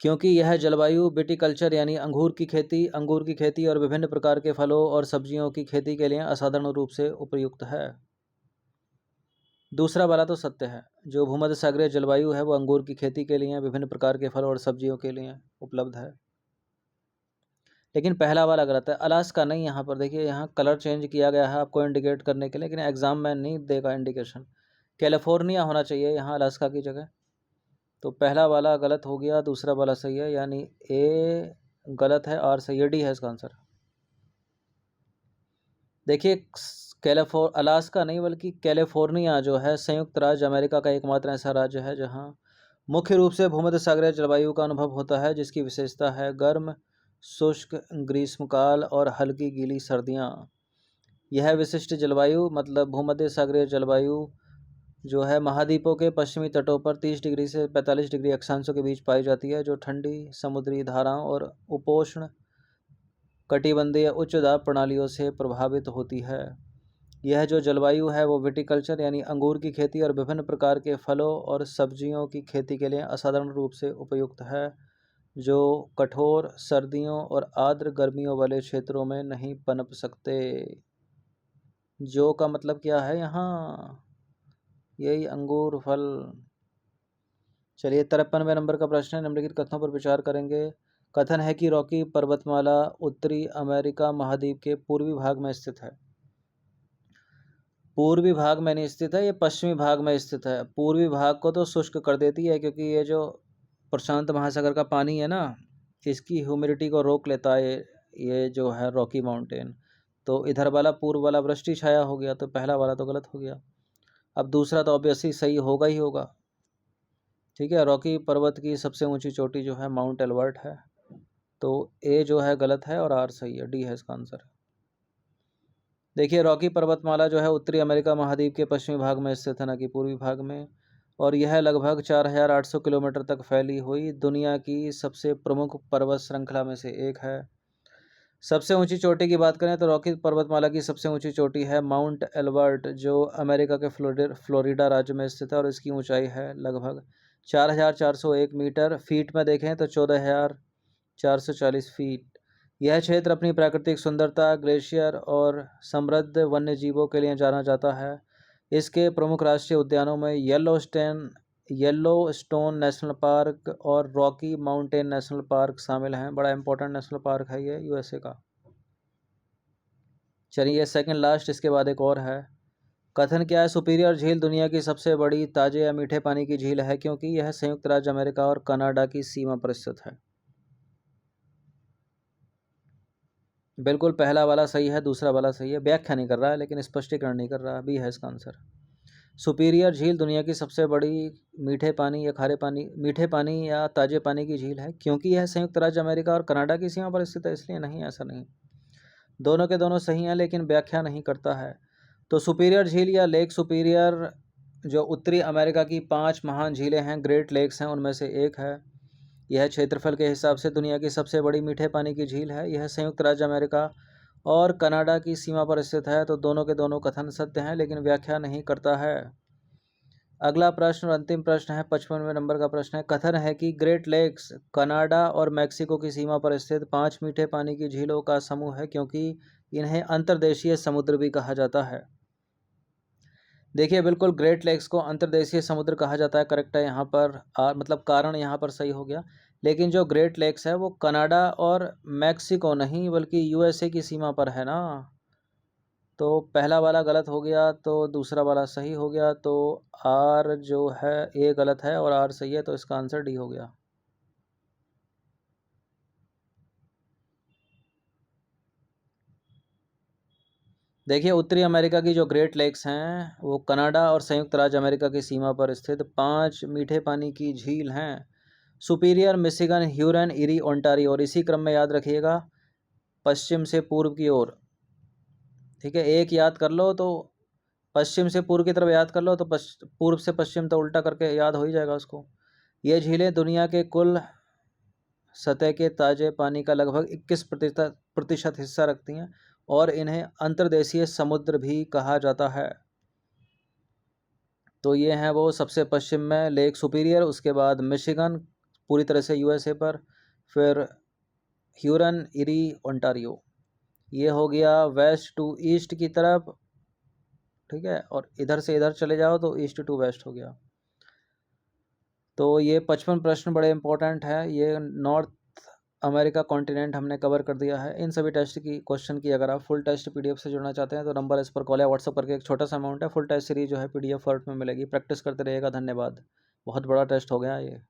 क्योंकि यह जलवायु विटिकल्चर यानी अंगूर की खेती और विभिन्न प्रकार के फलों और सब्जियों की खेती के लिए असाधारण रूप से उपयुक्त है। दूसरा वाला तो सत्य है, जो भूमध्यसागरीय जलवायु है वो अंगूर की खेती के लिए, विभिन्न प्रकार के फलों और सब्जियों के लिए उपलब्ध है। लेकिन पहला वाला गलत है, अलास्का नहीं। यहाँ पर देखिए, यहाँ कलर चेंज किया गया है आपको इंडिकेट करने के लिए, लेकिन एग्जाम में नहीं देगा इंडिकेशन। कैलिफोर्निया होना चाहिए यहाँ अलास्का की जगह। तो पहला वाला गलत हो गया, दूसरा वाला सही है, यानी ए गलत है और सही है, डी है इसका आंसर। देखिए, अलास्का नहीं बल्कि कैलिफोर्निया जो है संयुक्त राज्य अमेरिका का एकमात्र ऐसा राज्य है जहाँ मुख्य रूप से भूमध्यसागरीय जलवायु का अनुभव होता है, जिसकी विशेषता है गर्म शुष्क ग्रीष्मकाल और हल्की गीली सर्दियाँ। यह विशिष्ट जलवायु मतलब भूमध्य सागरीय जलवायु जो है महाद्वीपों के पश्चिमी तटों पर 30 डिग्री से 45 डिग्री अक्षांशों के बीच पाई जाती है, जो ठंडी समुद्री धाराओं और उपोष्ण कटिबंधीय उच्च दाब प्रणालियों से प्रभावित होती है। यह जो जलवायु है वो विटिकल्चर यानी अंगूर की खेती और विभिन्न प्रकार के फलों और सब्जियों की खेती के लिए असाधारण रूप से उपयुक्त है, जो कठोर सर्दियों और आर्द्र गर्मियों वाले क्षेत्रों में नहीं पनप सकते। जो का मतलब क्या है यहाँ? यही अंगूर फल। चलिए 53वें नंबर का प्रश्न है, निम्नलिखित कथनों पर विचार करेंगे। कथन है कि रॉकी पर्वतमाला उत्तरी अमेरिका महाद्वीप के पूर्वी भाग में स्थित है। पूर्वी भाग में नहीं स्थित है, ये पश्चिमी भाग में स्थित है। पूर्वी भाग को तो शुष्क कर देती है, क्योंकि ये जो प्रशांत महासागर का पानी है ना, इसकी ह्यूमिडिटी को रोक लेता है ये जो है रॉकी माउंटेन। तो इधर वाला पूर्व वाला वृष्टि छाया हो गया, तो पहला वाला तो गलत हो गया। अब दूसरा तो ऑब्वियसली सही होगा ही होगा। ठीक है, रॉकी पर्वत की सबसे ऊंची चोटी जो है माउंट एल्बर्ट है। तो ए जो है गलत है और आर सही है, डी है इसका आंसर। देखिए, रॉकी पर्वतमाला जो है उत्तरी अमेरिका महाद्वीप के पश्चिमी भाग में स्थित है, न कि पूर्वी भाग में। और यह लगभग 4800 किलोमीटर तक फैली हुई दुनिया की सबसे प्रमुख पर्वत श्रृंखला में से एक है। सबसे ऊंची चोटी की बात करें तो रॉकी पर्वतमाला की सबसे ऊंची चोटी है माउंट एल्बर्ट, जो अमेरिका के फ्लोरिडा राज्य में स्थित है, और इसकी ऊंचाई है लगभग 4401 मीटर। फीट में देखें तो 14440 फीट। यह क्षेत्र अपनी प्राकृतिक सुंदरता, ग्लेशियर और समृद्ध वन्य जीवों के लिए जाना जाता है। इसके प्रमुख राष्ट्रीय उद्यानों में येलोस्टोन नेशनल पार्क और रॉकी माउंटेन नेशनल पार्क शामिल हैं। बड़ा इंपॉर्टेंट नेशनल पार्क है ये यूएसए का। चलिए सेकंड लास्ट, इसके बाद एक और है। कथन क्या है? सुपीरियर झील दुनिया की सबसे बड़ी ताजे या मीठे पानी की झील है, क्योंकि यह संयुक्त राज्य अमेरिका और कनाडा की सीमा पर स्थित है। बिल्कुल, पहला वाला सही है, दूसरा वाला सही है। व्याख्या नहीं कर रहा है, लेकिन स्पष्टीकरण नहीं कर रहा। बी है इसका आंसर। सुपीरियर झील दुनिया की सबसे बड़ी मीठे पानी या ताजे पानी की झील है, क्योंकि यह संयुक्त राज्य अमेरिका और कनाडा की सीमा पर स्थित है, इसलिए नहीं, ऐसा नहीं। दोनों के दोनों सही हैं, लेकिन व्याख्या नहीं करता है। तो सुपीरियर झील या लेक सुपीरियर जो उत्तरी अमेरिका की 5 महान झीलें हैं, ग्रेट लेक्स हैं, उनमें से एक है। यह क्षेत्रफल के हिसाब से दुनिया की सबसे बड़ी मीठे पानी की झील है। यह संयुक्त राज्य अमेरिका और कनाडा की सीमा पर स्थित है। तो दोनों के दोनों कथन सत्य हैं, लेकिन व्याख्या नहीं करता है। अगला प्रश्न और अंतिम प्रश्न है, 55वें नंबर का प्रश्न है। कथन है कि ग्रेट लेक्स कनाडा और मैक्सिको की सीमा पर स्थित 5 मीठे पानी की झीलों का समूह है, क्योंकि इन्हें अंतर्देशीय समुद्र भी कहा जाता है। देखिए, बिल्कुल ग्रेट लेक्स को अंतर्देशीय समुद्र कहा जाता है, करेक्ट है यहाँ पर। मतलब कारण यहाँ पर सही हो गया। लेकिन जो ग्रेट लेक्स है वो कनाडा और मैक्सिको नहीं, बल्कि यूएसए की सीमा पर है ना। तो पहला वाला गलत हो गया, तो दूसरा वाला सही हो गया। तो आर जो है, ए गलत है और आर सही है, तो इसका आंसर डी हो गया। देखिए, उत्तरी अमेरिका की जो ग्रेट लेक्स हैं वो कनाडा और संयुक्त राज्य अमेरिका की सीमा पर स्थित 5 मीठे पानी की झील हैं। Superior, Michigan, Hurun, eri, Ontario. और इसी क्रम में याद रखिएगा, पश्चिम से पूर्व की ओर। ठीक है, एक याद कर लो तो पश्चिम से पूर्व की तरफ याद कर लो, तो पूर्व से पश्चिम तो उल्टा करके याद हो ही जाएगा उसको। ये झीलें दुनिया के कुल सतह के ताजे पानी का लगभग 21% हिस्सा रखती हैं, और इन्हें अंतर्देशीय समुद्र भी कहा जाता है। तो ये हैं वो, सबसे पश्चिम में लेक सुपीरियर, उसके बाद मिशिगन पूरी तरह से यूएसए पर, फिर ह्यूरन, इरी, ओंटारियो। ये हो गया वेस्ट टू ईस्ट की तरफ। ठीक है, और इधर से इधर चले जाओ तो ईस्ट टू वेस्ट हो गया। तो ये 55 प्रश्न बड़े इंपॉर्टेंट है। ये नॉर्थ अमेरिका कॉन्टिनेंट हमने कवर कर दिया है। इन सभी टेस्ट की क्वेश्चन की अगर आप फुल टेस्ट पीडीएफ से जुड़ना चाहते हैं तो नंबर इस पर कॉल या व्हाट्सअप करके, एक छोटा सा अमाउंट है, फुल टेस्ट सीरीज जो है पीडीएफ फॉर्मेट में मिलेगी। प्रैक्टिस करते रहिएगा। धन्यवाद। बहुत बड़ा टेस्ट हो गया ये।